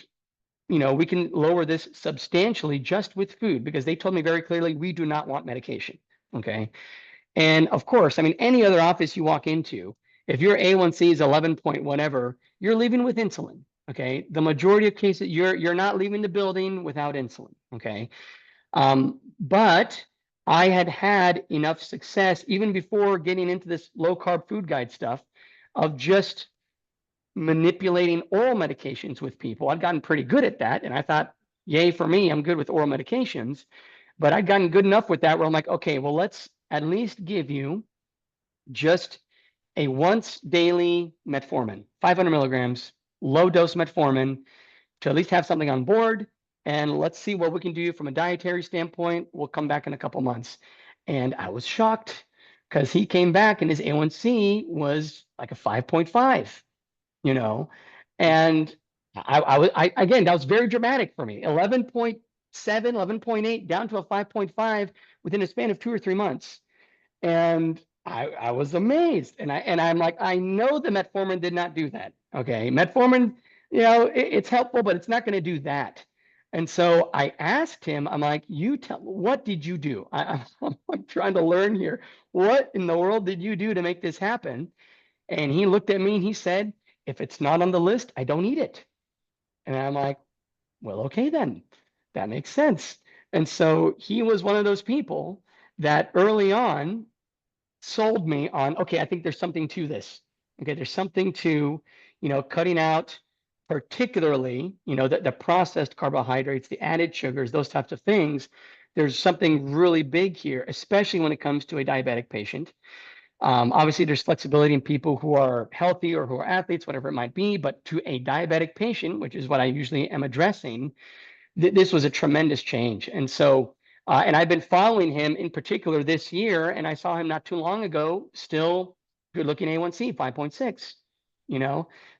we can lower this substantially just with food, because they told me very clearly, we do not want medication. Okay. And of course, I mean, any other office you walk into, if your A1C is 11 point whatever, you're leaving with insulin. Okay. The majority of cases, you're not leaving the building without insulin. Okay. But I had enough success even before getting into this low carb food guide stuff of just manipulating oral medications with people. I'd gotten pretty good at that. And I thought, yay for me, I'm good with oral medications. But I'd gotten good enough with that where I'm like, okay, well, let's at least give you just a once daily metformin, 500 milligrams, low dose metformin, to at least have something on board. And let's see what we can do from a dietary standpoint. We'll come back in a couple months. And I was shocked because he came back and his A1C was like a 5.5, and again, that was very dramatic for me. 11.7, 11.8 down to a 5.5 within a span of 2 or 3 months. And I was amazed. And I'm like, I know the metformin did not do that. Okay. Metformin, it's helpful, but it's not going to do that. And so I asked him, I'm like, what did you do? I'm trying to learn here. What in the world did you do to make this happen? And he looked at me and he said, if it's not on the list, I don't eat it. And I'm like, well, okay, then that makes sense. And so he was one of those people that early on sold me on, okay, I think there's something to this. Okay, there's something to, cutting out particularly, the processed carbohydrates, the added sugars, those types of things. There's something really big here, especially when it comes to a diabetic patient. Obviously, there's flexibility in people who are healthy or who are athletes, whatever it might be. But to a diabetic patient, which is what I usually am addressing, this was a tremendous change. And so, and I've been following him in particular this year, and I saw him not too long ago, still good looking A1C, 5.6,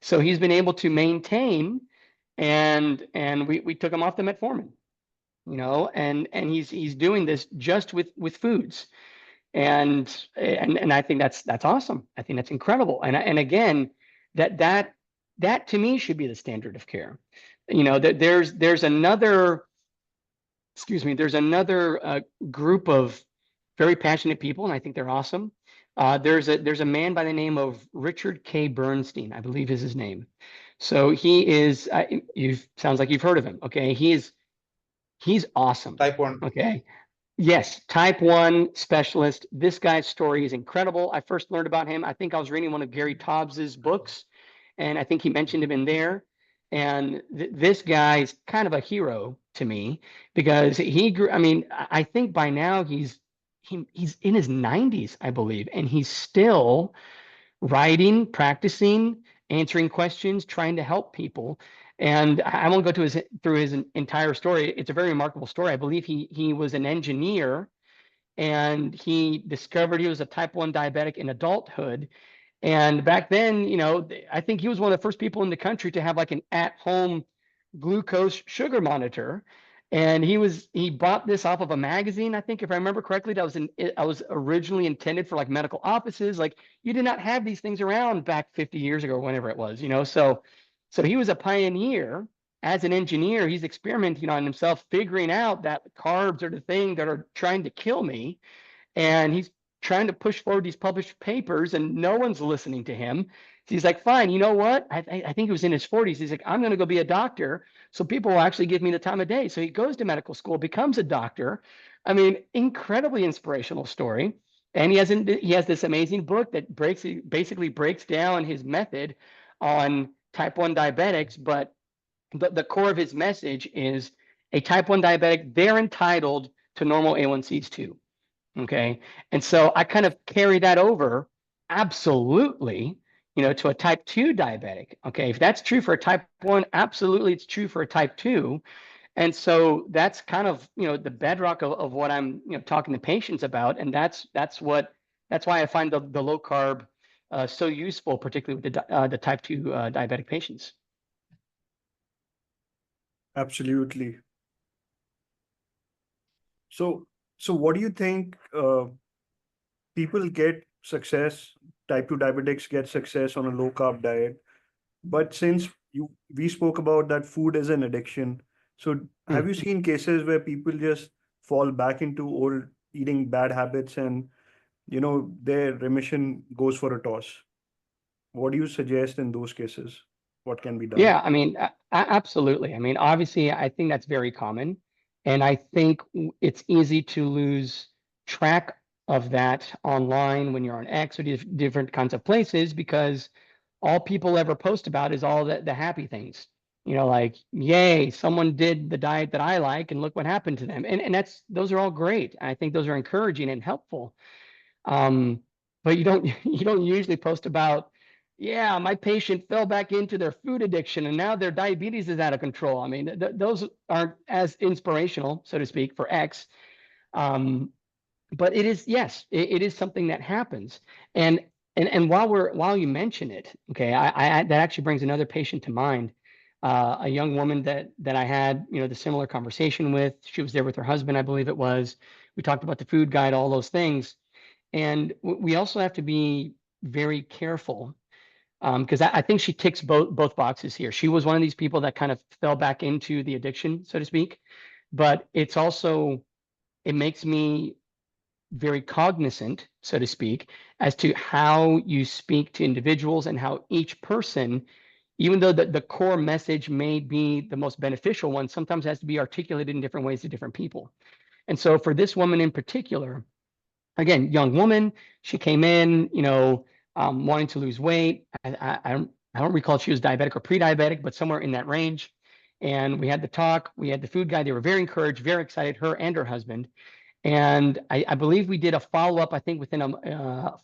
So he's been able to maintain, and we took him off the metformin, and he's doing this just with foods. And I think that's awesome. I think that's incredible. And again, that to me should be the standard of care. There's another, there's another group of very passionate people, and I think they're awesome. There's a man by the name of Richard K. Bernstein, I believe is his name. So he is, sounds like you've heard of him. Okay. He's awesome. Type 1. Okay. Yes. Type 1 specialist. This guy's story is incredible. I first learned about him. I think I was reading one of Gary Taubes's books, and I think he mentioned him in there. And this guy is kind of a hero to me because he grew. I mean, I think by now he's in his 90s, I believe, and he's still writing, practicing, answering questions, trying to help people. And I won't go through his entire story. It's a very remarkable story. I believe he was an engineer, and he discovered he was a type 1 diabetic in adulthood. And back then, I think he was one of the first people in the country to have like an at-home glucose sugar monitor. And he bought this off of a magazine, I think, if I remember correctly, I was originally intended for like medical offices. Like, you did not have these things around back 50 years ago, whenever it was, so he was a pioneer. As an engineer, he's experimenting on himself, figuring out that carbs are the thing that are trying to kill me. And he's trying to push forward these published papers, and no one's listening to him. So he's like, fine, you know what? I think he was in his 40s. He's like, I'm going to go be a doctor, so people will actually give me the time of day. So he goes to medical school, becomes a doctor. I mean, incredibly inspirational story. And he has this amazing book that basically breaks down his method on type 1 diabetics. But the core of his message is a type 1 diabetic, they're entitled to normal A1Cs too. Okay. And so I kind of carry that over absolutely, to a type 2 diabetic. Okay. If that's true for a type 1, absolutely it's true for a type 2. And so that's kind of, the bedrock of what I'm, talking to patients about. And that's why I find the low carb so useful, particularly with the type 2 diabetic patients. Absolutely. So what do you think people get success, type 2 diabetics get success on a low carb diet, but since we spoke about that food is an addiction, so have you seen cases where people just fall back into old eating bad habits and their remission goes for a toss? What do you suggest in those cases? What can be done? Yeah, I mean, absolutely. I mean, obviously, I think that's very common. And I think it's easy to lose track of that online when you're on X or different kinds of places, because all people ever post about is all the happy things. Like, yay, someone did the diet that I like and look what happened to them. And those are all great. I think those are encouraging and helpful. But you don't usually post about, yeah, my patient fell back into their food addiction and now their diabetes is out of control. I mean, those aren't as inspirational, so to speak, for X. But it is, yes, it is something that happens. And while you mention it, okay, I that actually brings another patient to mind. A young woman that I had, the similar conversation with. She was there with her husband, I believe it was. We talked about the food guide, all those things. And we also have to be very careful, because I think she ticks both boxes here. She was one of these people that kind of fell back into the addiction, so to speak. But it makes me very cognizant, so to speak, as to how you speak to individuals and how each person, even though the core message may be the most beneficial one, sometimes has to be articulated in different ways to different people. And so for this woman in particular, again, young woman, she came in, wanting to lose weight. I don't recall if she was diabetic or pre-diabetic, but somewhere in that range. And we had the talk, we had the food guide. They were very encouraged, very excited, her and her husband. And I believe we did a follow-up, I think within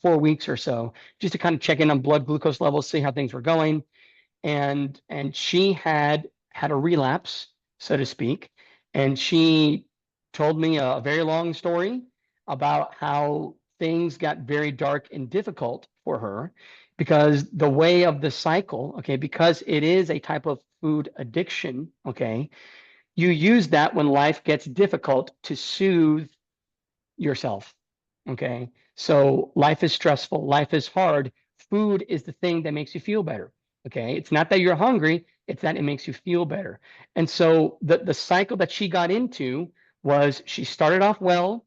4 weeks or so, just to kind of check in on blood glucose levels, see how things were going. And she had a relapse, so to speak. And she told me a very long story about how things got very dark and difficult for her because the way of the cycle, okay, because it is a type of food addiction, okay, you use that when life gets difficult to soothe yourself, okay? So life is stressful, life is hard. Food is the thing that makes you feel better, okay? It's not that you're hungry, it's that it makes you feel better. And so the cycle that she got into was she started off well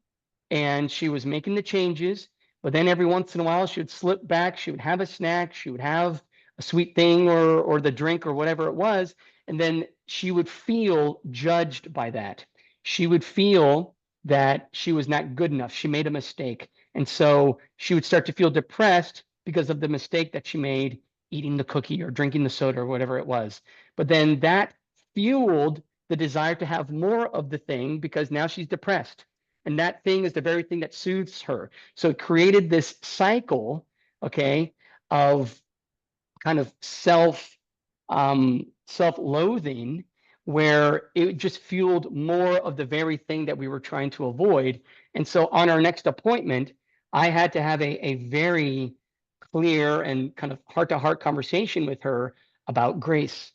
and she was making the changes, but then every once in a while she would slip back, she would have a snack, she would have sweet thing or the drink or whatever it was, and then she would feel judged by that. She would feel that she was not good enough. She made a mistake. And so she would start to feel depressed because of the mistake that she made eating the cookie or drinking the soda or whatever it was. But then that fueled the desire to have more of the thing because now she's depressed. And that thing is the very thing that soothes her. So it created this cycle, okay, of kind of self-loathing, where it just fueled more of the very thing that we were trying to avoid. And so on our next appointment, I had to have a very clear and kind of heart-to-heart conversation with her about grace,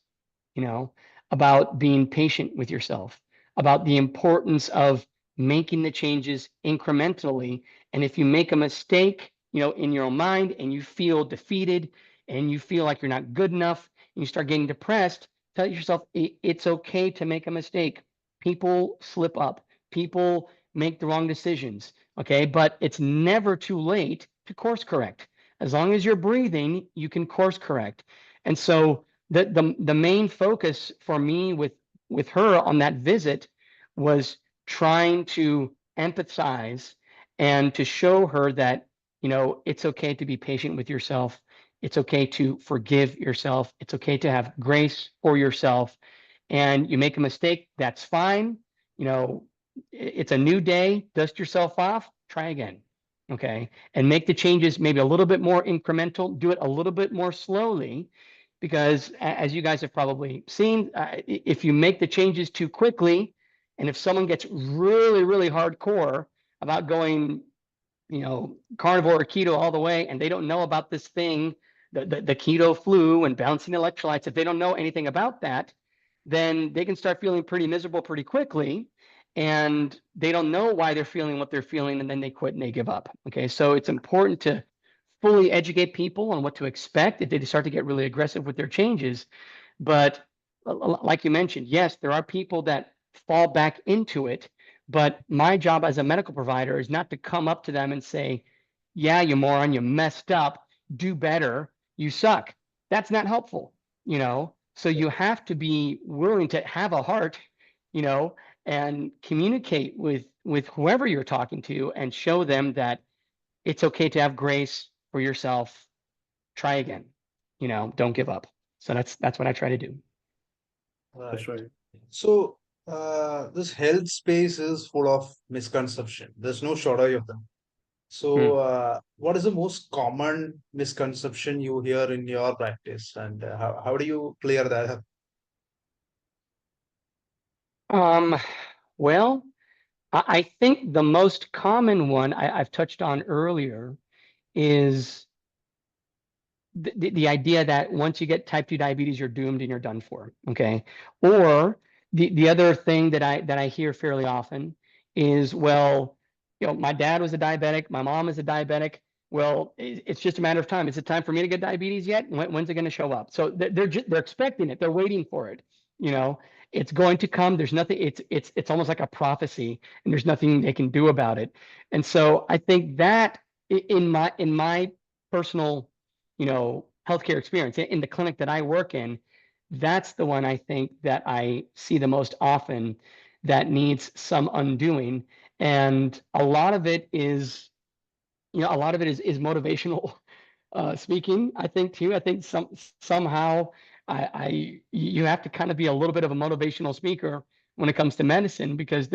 about being patient with yourself, about the importance of making the changes incrementally. And if you make a mistake, in your own mind, and you feel defeated and you feel like you're not good enough and you start getting depressed, tell yourself it's okay to make a mistake. People slip up. People make the wrong decisions. Okay. But it's never too late to course correct. As long as you're breathing, you can course correct. And so the main focus for me with her on that visit was trying to empathize and to show her that, it's okay to be patient with yourself. It's okay to forgive yourself. It's okay to have grace for yourself. And you make a mistake, that's fine. It's a new day, dust yourself off, try again. Okay. And make the changes maybe a little bit more incremental, do it a little bit more slowly, because as you guys have probably seen, if you make the changes too quickly, and if someone gets really, really hardcore about going, carnivore or keto all the way, and they don't know about this thing, the keto flu and balancing electrolytes, if they don't know anything about that, then they can start feeling pretty miserable pretty quickly, and they don't know why they're feeling what they're feeling, and then they quit and they give up. Okay, so it's important to fully educate people on what to expect if they start to get really aggressive with their changes. But like you mentioned, yes, there are people that fall back into it. But my job as a medical provider is not to come up to them and say, yeah, you moron, you messed up, do better, you suck. That's not helpful, So you have to be willing to have a heart, and communicate with whoever you're talking to and show them that it's okay to have grace for yourself. Try again, don't give up. So that's what I try to do. That's right. So, this health space is full of misconception. There's no shortage of them. So, what is the most common misconception you hear in your practice, and how do you clear that up? Well, I think the most common one I've touched on earlier is the idea that once you get type 2 diabetes, you're doomed and you're done for. Okay. Or the other thing that I hear fairly often is, well, my dad was a diabetic, my mom is a diabetic. Well, it's just a matter of time. Is it time for me to get diabetes yet? When's it going to show up? So they're expecting it. They're waiting for it. It's going to come. There's nothing. It's almost like a prophecy, and there's nothing they can do about it. And so I think that in my personal, healthcare experience in the clinic that I work in, that's the one I think that I see the most often that needs some undoing. And a lot of it is, is motivational speaking, I think too. I think somehow you have to kind of be a little bit of a motivational speaker when it comes to medicine, because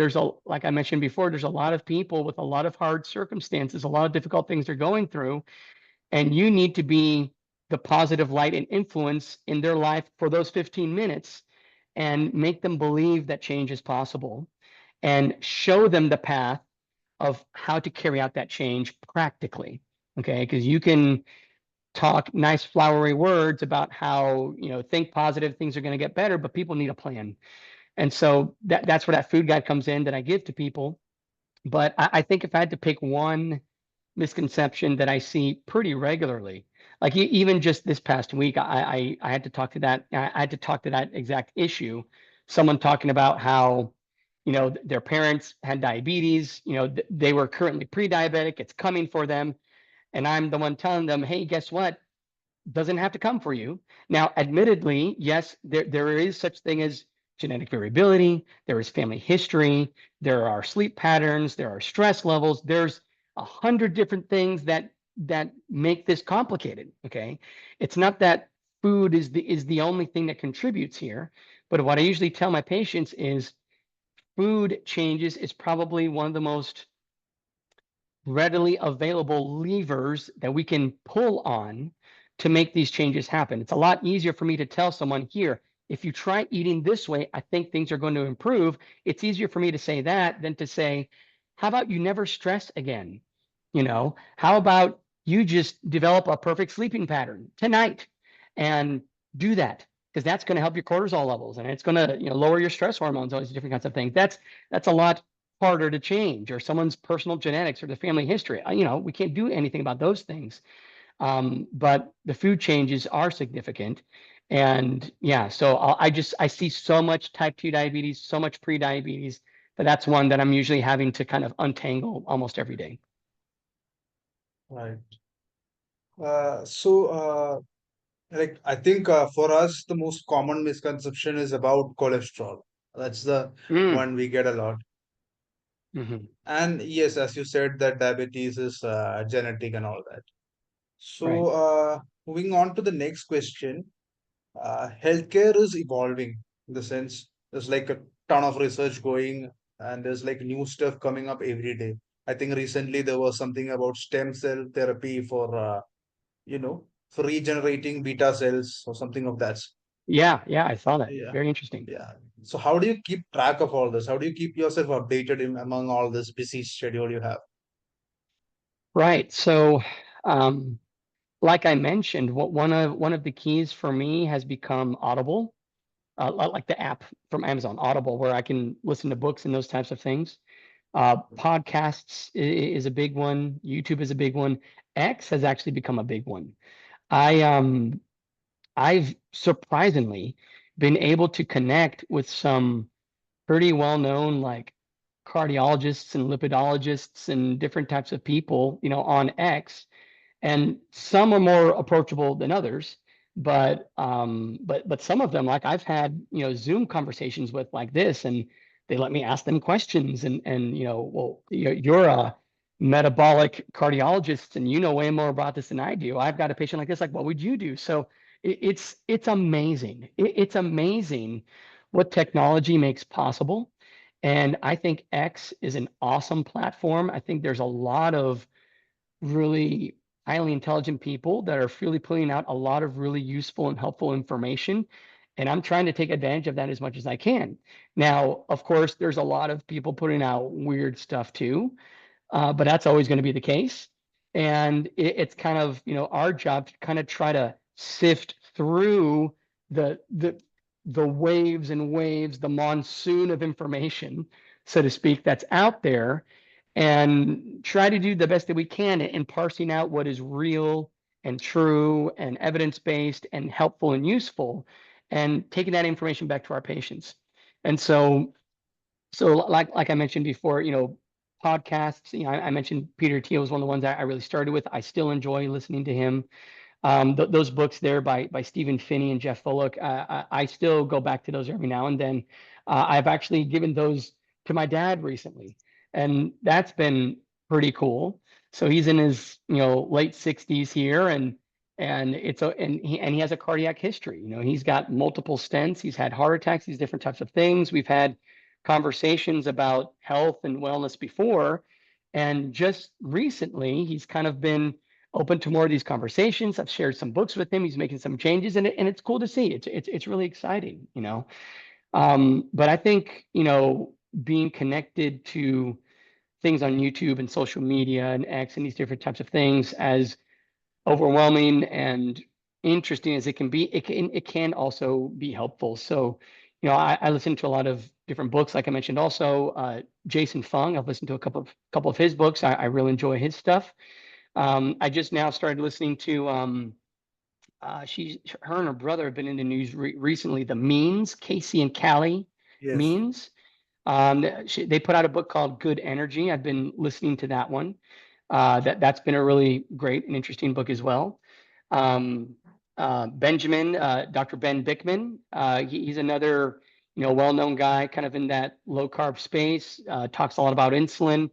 like I mentioned before, there's a lot of people with a lot of hard circumstances, a lot of difficult things they're going through, and you need to be the positive light and influence in their life for those 15 minutes and make them believe that change is possible and show them the path of how to carry out that change practically. Okay, because you can talk nice flowery words about how, think positive, things are going to get better, but people need a plan. And so that's where that food guide comes in that I give to people. But I think if I had to pick one misconception that I see pretty regularly, like even just this past week, I had to talk to that. I had to talk to that exact issue. Someone talking about how, their parents had diabetes, they were currently pre-diabetic, it's coming for them. And I'm the one telling them, hey, guess what? doesn't have to come for you. Now, admittedly, yes, there is such thing as genetic variability, there is family history, there are sleep patterns, there are stress levels, there's 100 different things that make this complicated. Okay. It's not that food is the only thing that contributes here, but what I usually tell my patients is food changes is probably one of the most readily available levers that we can pull on to make these changes happen. It's a lot easier for me to tell someone here, if you try eating this way, I think things are going to improve. It's easier for me to say that than to say, how about you never stress again? How about you just develop a perfect sleeping pattern tonight and do that? Because that's going to help your cortisol levels and it's going to lower your stress hormones, all these different kinds of things. That's a lot harder to change, or someone's personal genetics or the family history. We can't do anything about those things. But the food changes are significant. And yeah, so I see so much type 2 diabetes, so much pre-diabetes, that's one that I'm usually having to kind of untangle almost every day. Right. Like I think for us, the most common misconception is about cholesterol. That's the one we get a lot. Mm-hmm. And yes, as you said, that diabetes is genetic and all that. So, moving on to the next question, healthcare is evolving in the sense there's like a ton of research going and there's like new stuff coming up every day. I think recently there was something about stem cell therapy for regenerating beta cells or something of that. Yeah, I saw that. Yeah. Very interesting. Yeah. So how do you keep track of all this? How do you keep yourself updated among all this busy schedule you have? Right. So, like I mentioned, one of the keys for me has become Audible, like the app from Amazon, Audible, where I can listen to books and those types of things. Podcasts is a big one. YouTube is a big one. X has actually become a big one. I've surprisingly been able to connect with some pretty well-known like cardiologists and lipidologists and different types of people, on X, and some are more approachable than others. But some of them, like I've had, Zoom conversations with like this, and they let me ask them questions, and well, you're a metabolic cardiologist, and you know way more about this than I do. I've got a patient like this, like what would you do? So it's amazing. It's amazing what technology makes possible. And I think X is an awesome platform. I think there's a lot of really highly intelligent people that are really putting out a lot of really useful and helpful information. And I'm trying to take advantage of that as much as I can. Now, of course, there's a lot of people putting out weird stuff too, but that's always going to be the case. And it's kind of, our job to kind of try to sift through the waves and waves, the monsoon of information, so to speak, that's out there, and try to do the best that we can in parsing out what is real and true and evidence-based and helpful and useful, and taking that information back to our patients. And so like I mentioned before, podcasts, I mentioned Peter Thiel was one of the ones that I really started with. I still enjoy listening to him. Those books there by Stephen Phinney and Jeff Fullock, I still go back to those every now and then. I've actually given those to my dad recently, and that's been pretty cool. So he's in his late 60s here, and he has a cardiac history. He's got multiple stents. He's had heart attacks. These different types of things. We've had conversations about health and wellness before, and just recently he's kind of been open to more of these conversations. I've shared some books with him. He's making some changes, and it's cool to see. It's really exciting, But I think being connected to things on YouTube and social media and X and these different types of things, as overwhelming and interesting as it can be, it can also be helpful. So, I listen to a lot of different books, like I mentioned. Also, Jason Fung, I've listened to a couple of his books. I really enjoy his stuff. I just now started listening to her and her brother have been in the news recently. The Means, Casey and Callie Means. They put out a book called Good Energy. I've been listening to that one. That's been a really great and interesting book as well. Benjamin, Dr. Ben Bickman. He's another, well-known guy kind of in that low carb space, talks a lot about insulin,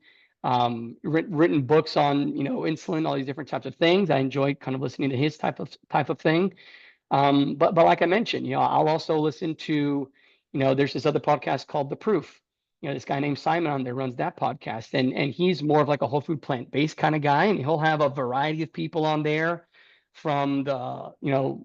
written books on, insulin, all these different types of things. I enjoy kind of listening to his type of thing. But like I mentioned, I'll also listen to, there's this other podcast called The Proof. This guy named Simon on there runs that podcast, and he's more of like a whole food plant-based kind of guy, and he'll have a variety of people on there, from the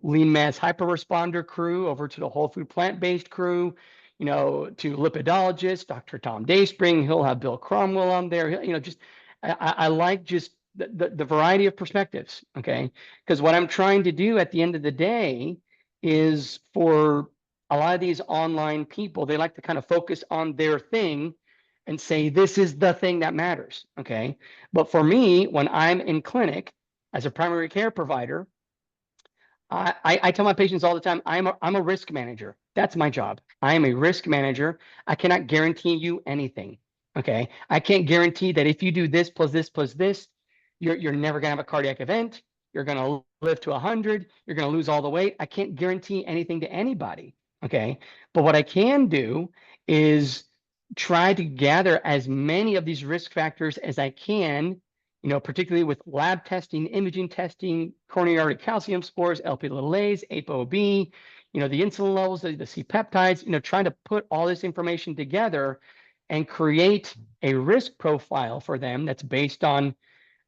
lean mass hyper responder crew over to the whole food plant-based crew, to lipidologists, Dr. Tom Dayspring. He'll have Bill Cromwell on there. Just I like just the variety of perspectives. Okay, because what I'm trying to do at the end of the day is, for a lot of these online people, they like to kind of focus on their thing and say, this is the thing that matters. Okay. But for me, when I'm in clinic as a primary care provider, I tell my patients all the time, I'm a risk manager. That's my job. I am a risk manager. I cannot guarantee you anything. Okay. I can't guarantee that if you do this plus this plus this, you're never going to have a cardiac event. You're going to live to 100. You're going to lose all the weight. I can't guarantee anything to anybody. Okay. But what I can do is try to gather as many of these risk factors as I can, particularly with lab testing, imaging testing, coronary artery calcium scores, Lp(a)s, ApoB, the insulin levels, the C-peptides, trying to put all this information together and create a risk profile for them that's based on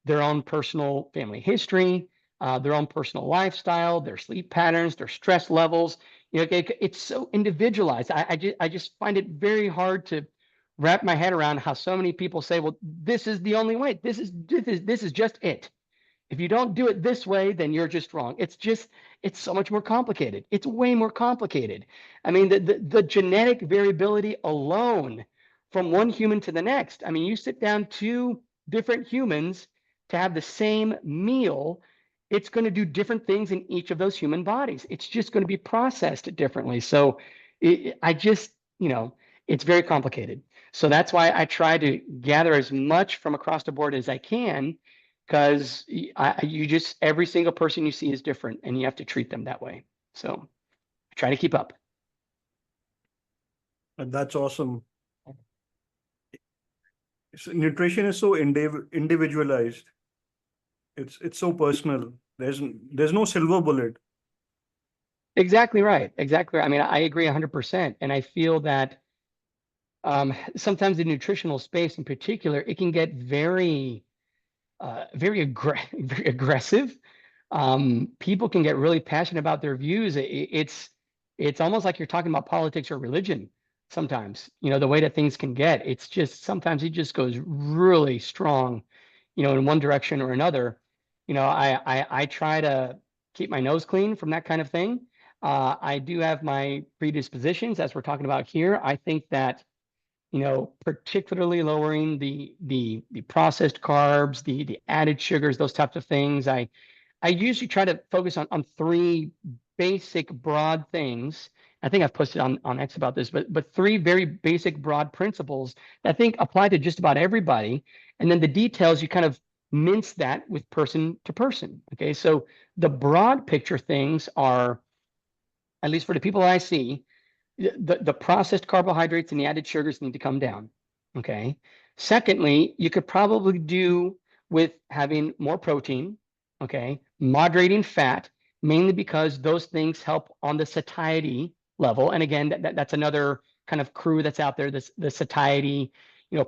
their own personal family history, their own personal lifestyle, their sleep patterns, their stress levels. It's so individualized. I just find it very hard to wrap my head around how so many people say, well, this is the only way. This is just it. If you don't do it this way, then you're just wrong. It's so much more complicated. It's way more complicated. I mean, the genetic variability alone from one human to the next. I mean, you sit down two different humans to have the same meal, it's going to do different things in each of those human bodies. It's just going to be processed differently. So it's very complicated. So that's why I try to gather as much from across the board as I can, because every single person you see is different, and you have to treat them that way. So I try to keep up. And that's awesome. Nutrition is so individualized. It's so personal. There's no silver bullet. Exactly right. Exactly right. I mean, I agree 100%. And I feel that sometimes the nutritional space in particular, it can get very aggressive. People can get really passionate about their views. It's almost like you're talking about politics or religion sometimes, the way that things can get. It's just, sometimes it just goes really strong, in one direction or another. I try to keep my nose clean from that kind of thing. I do have my predispositions, as we're talking about here. I think that, particularly lowering the processed carbs, the added sugars, those types of things. I usually try to focus on three basic broad things. I think I've posted on X about this, but three very basic broad principles that I think apply to just about everybody. And then the details, you kind of mince that with person to person. Okay, so the broad picture things are, at least for the people I see, the processed carbohydrates and the added sugars need to come down. Okay. Secondly, you could probably do with having more protein. Okay. Moderating fat, mainly because those things help on the satiety level. And again, that's another kind of crew that's out there, the satiety,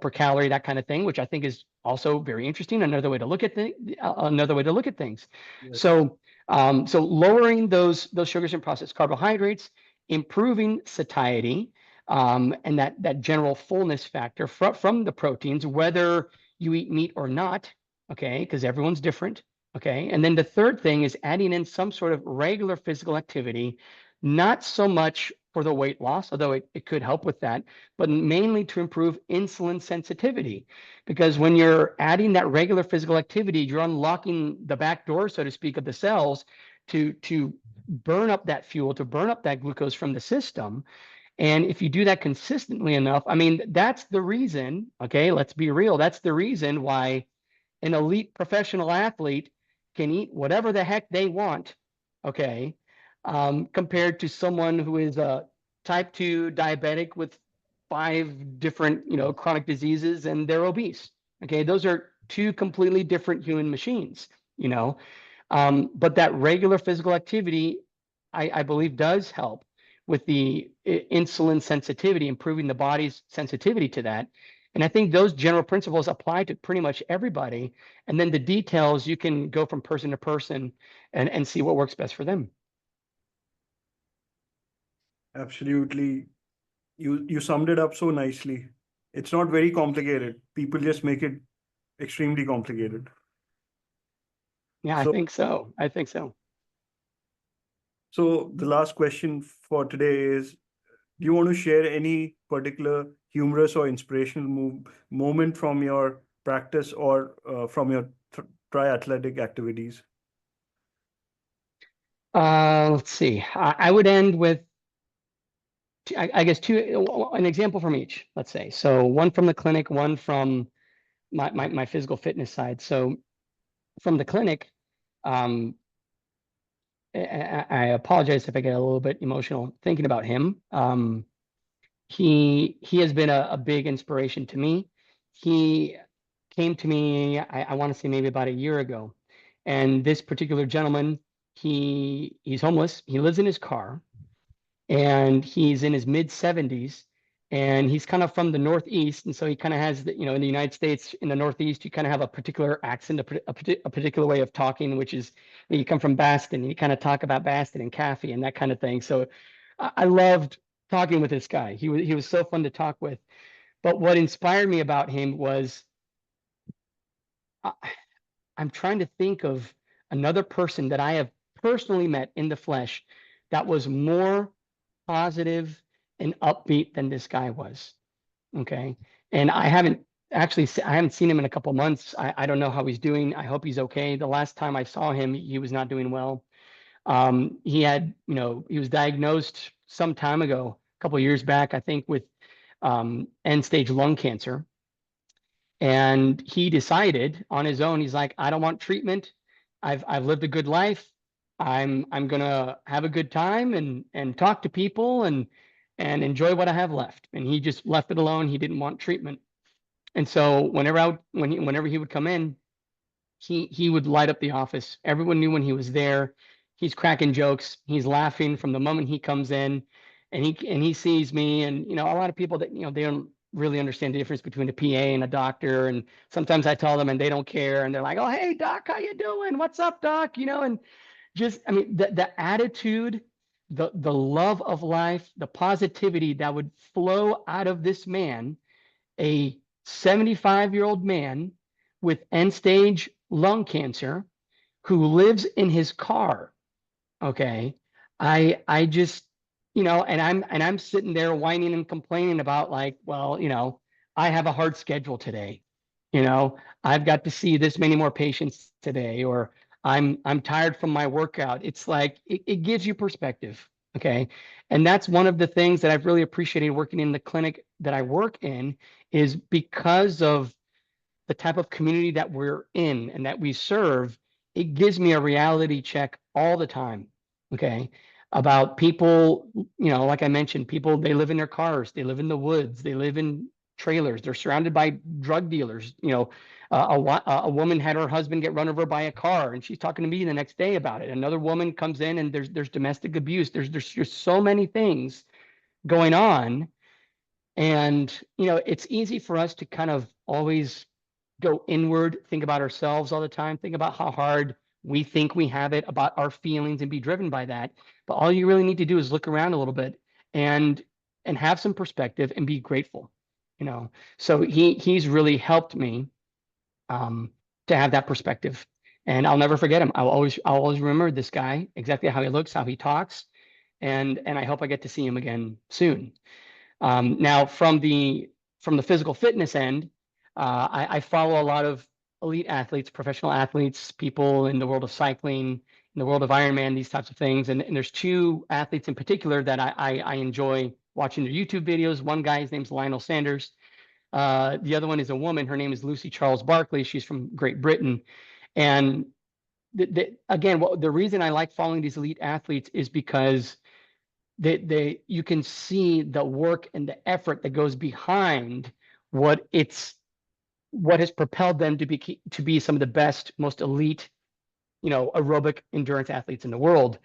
per calorie, that kind of thing, which I think is also very interesting. Another way to look at things. Yes. So lowering those sugars and processed carbohydrates, improving satiety, and that general fullness factor from the proteins, whether you eat meat or not. Okay, because everyone's different. Okay, and then the third thing is adding in some sort of regular physical activity, not so much for the weight loss, although it could help with that, but mainly to improve insulin sensitivity. Because when you're adding that regular physical activity, you're unlocking the back door, so to speak, of the cells to burn up that fuel, to burn up that glucose from the system. And if you do that consistently enough, I mean, that's the reason, okay, let's be real, that's the reason why an elite professional athlete can eat whatever the heck they want, okay, compared to someone who is a type 2 diabetic with 5 different, chronic diseases and they're obese. Okay, those are 2 completely different human machines, but that regular physical activity, I believe, does help with the insulin sensitivity, improving the body's sensitivity to that. And I think those general principles apply to pretty much everybody. And then the details, you can go from person to person and see what works best for them. Absolutely. You summed it up so nicely. It's not very complicated. People just make it extremely complicated. Yeah, So, I think so. I think so. so the last question for today is, do you want to share any particular humorous or inspirational moment from your practice or from your triathletic activities? Let's see. I would end with, I guess, an example from each, let's say. So one from the clinic, one from my physical fitness side. So from the clinic, I apologize if I get a little bit emotional thinking about him. He has been a big inspiration to me. He came to me, I want to say maybe about a year ago. And this particular gentleman, he's homeless. He lives in his car and he's in his mid 70s and he's kind of from the Northeast. And so he kind of has the, in the United States, in the Northeast, you kind of have a particular accent, a particular way of talking, which is, you come from Boston, you kind of talk about Boston and coffee and that kind of thing. So I loved talking with this guy. He was so fun to talk with. But what inspired me about him was, I'm trying to think of another person that I have personally met in the flesh that was more positive and upbeat than this guy was. Okay. And I haven't seen him in a couple of months. I don't know how he's doing. I hope he's okay. The last time I saw him, he was not doing well. He had, he was diagnosed some time ago, a couple of years back, I think, with end stage lung cancer. And he decided on his own, he's like, I don't want treatment. I've lived a good life. I'm gonna have a good time and talk to people and enjoy what I have left. And he just left it alone. He didn't want treatment. And so whenever he would come in, he would light up the office. Everyone knew when he was there. He's cracking jokes. He's laughing from the moment he comes in, and he sees me. And a lot of people that they don't really understand the difference between a PA and a doctor. And sometimes I tell them, and they don't care. And they're like, "Oh, hey, doc, how you doing? What's up, doc?" And just, I mean, the attitude, the love of life, the positivity that would flow out of this man, a 75-year-old man with end stage lung cancer who lives in his car. Okay. I just, and I'm sitting there whining and complaining about, like, well, I have a hard schedule today. I've got to see this many more patients today, or I'm tired from my workout. It's like, it gives you perspective. Okay. And that's one of the things that I've really appreciated working in the clinic that I work in, is because of the type of community that we're in and that we serve. It gives me a reality check all the time. Okay. About people, like I mentioned, people, they live in their cars, they live in the woods, they live in trailers, they're surrounded by drug dealers. A woman had her husband get run over by a car, and she's talking to me the next day about it. Another woman comes in, and there's domestic abuse. There's just so many things going on. And, it's easy for us to kind of always go inward, think about ourselves all the time, think about how hard we think we have it, about our feelings, and be driven by that. But all you really need to do is look around a little bit and have some perspective and be grateful. So he's really helped me to have that perspective, and I'll never forget him. I'll always remember this guy, exactly how he looks, how he talks, and I hope I get to see him again soon. Now from the physical fitness end, I follow a lot of elite athletes, professional athletes, people in the world of cycling, in the world of Ironman, these types of things. And there's 2 athletes in particular that I enjoy watching their YouTube videos. One guy, his name's Lionel Sanders. The other one is a woman. Her name is Lucy Charles Barkley. She's from Great Britain. And again, the reason I like following these elite athletes is because you can see the work and the effort that goes behind what has propelled them to be some of the best, most elite, aerobic endurance athletes in the world.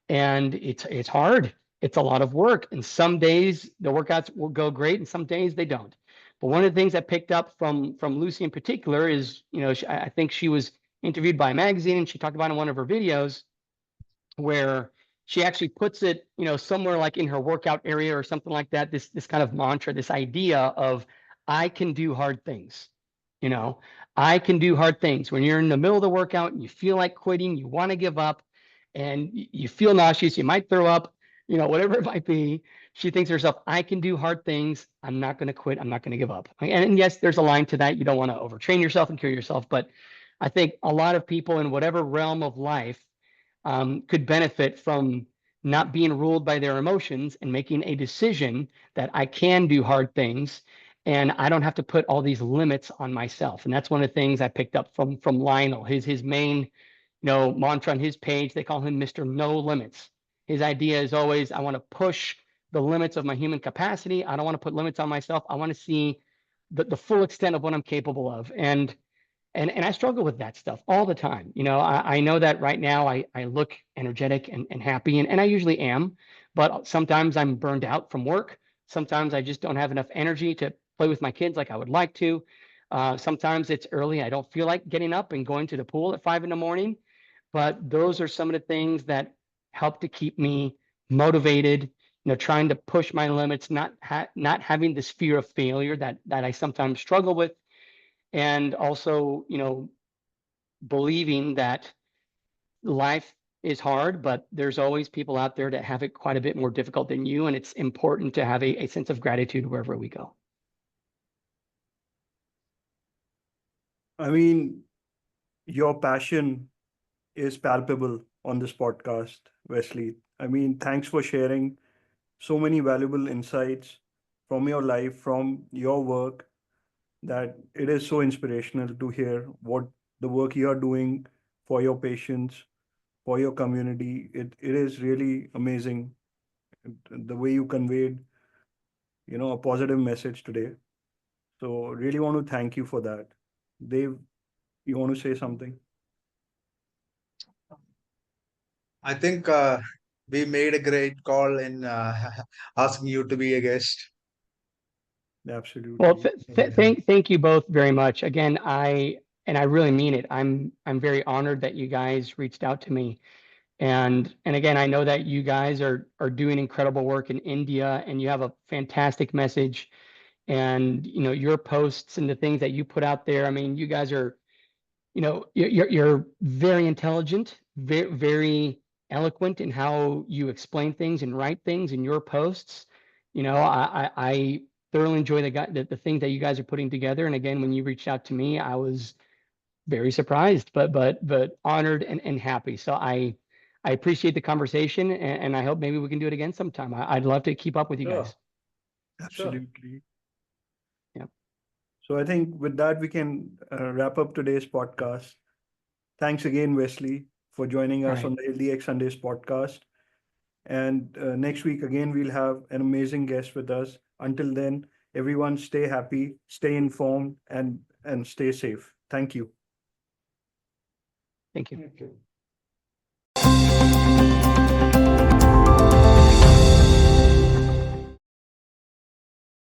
And it's hard. It's a lot of work. And some days the workouts will go great and some days they don't. But one of the things I picked up from Lucy in particular is, I think she was interviewed by a magazine and she talked about in one of her videos where she actually puts it, somewhere like in her workout area or something like that, this kind of mantra, this idea of I can do hard things. I can do hard things. When you're in the middle of the workout and you feel like quitting, you want to give up and you feel nauseous, you might throw up, whatever it might be. She thinks to herself, I can do hard things. I'm not going to quit. I'm not going to give up. And yes, there's a line to that. You don't want to overtrain yourself and kill yourself. But I think a lot of people in whatever realm of life could benefit from not being ruled by their emotions and making a decision that I can do hard things and I don't have to put all these limits on myself. And that's one of the things I picked up from Lionel. His main, mantra on his page, they call him Mr. No Limits. His idea is always, I want to push the limits of my human capacity. I don't want to put limits on myself. I want to see the full extent of what I'm capable of. And I struggle with that stuff all the time. I know that right now I look energetic and happy, and I usually am, but sometimes I'm burned out from work. Sometimes I just don't have enough energy to play with my kids like I would like to. Sometimes it's early. I don't feel like getting up and going to the pool at 5 a.m. But those are some of the things that help to keep me motivated, trying to push my limits, not having this fear of failure that I sometimes struggle with. And also, believing that life is hard, but there's always people out there that have it quite a bit more difficult than you. And it's important to have a sense of gratitude wherever we go. I mean, your passion is palpable on this podcast, Wesley. I mean, thanks for sharing so many valuable insights from your life, from your work, that it is so inspirational to hear what the work you are doing for your patients, for your community. It is really amazing the way you conveyed, a positive message today. So really want to thank you for that. Dave, you want to say something? I think we made a great call in asking you to be a guest. Well, Absolutely. thank you both very much. Again, I really mean it. I'm very honored that you guys reached out to me. And again, I know that you guys are doing incredible work in India and you have a fantastic message. And your posts and the things that you put out there, I mean, you guys are, you're very intelligent, very, very eloquent in how you explain things and write things in your posts. I thoroughly enjoy the things that you guys are putting together. And again, when you reached out to me, I was very surprised, but honored and happy. So I appreciate the conversation, and I hope maybe we can do it again sometime. I'd love to keep up with you Sure. guys. Absolutely. Yeah. So I think with that, we can wrap up today's podcast. Thanks again, Wesley, for joining All us right. on the HealthyXSundays podcast. And next week, again, we'll have an amazing guest with us. Until then, everyone stay happy, stay informed, and stay safe. Thank you. Thank you. Okay.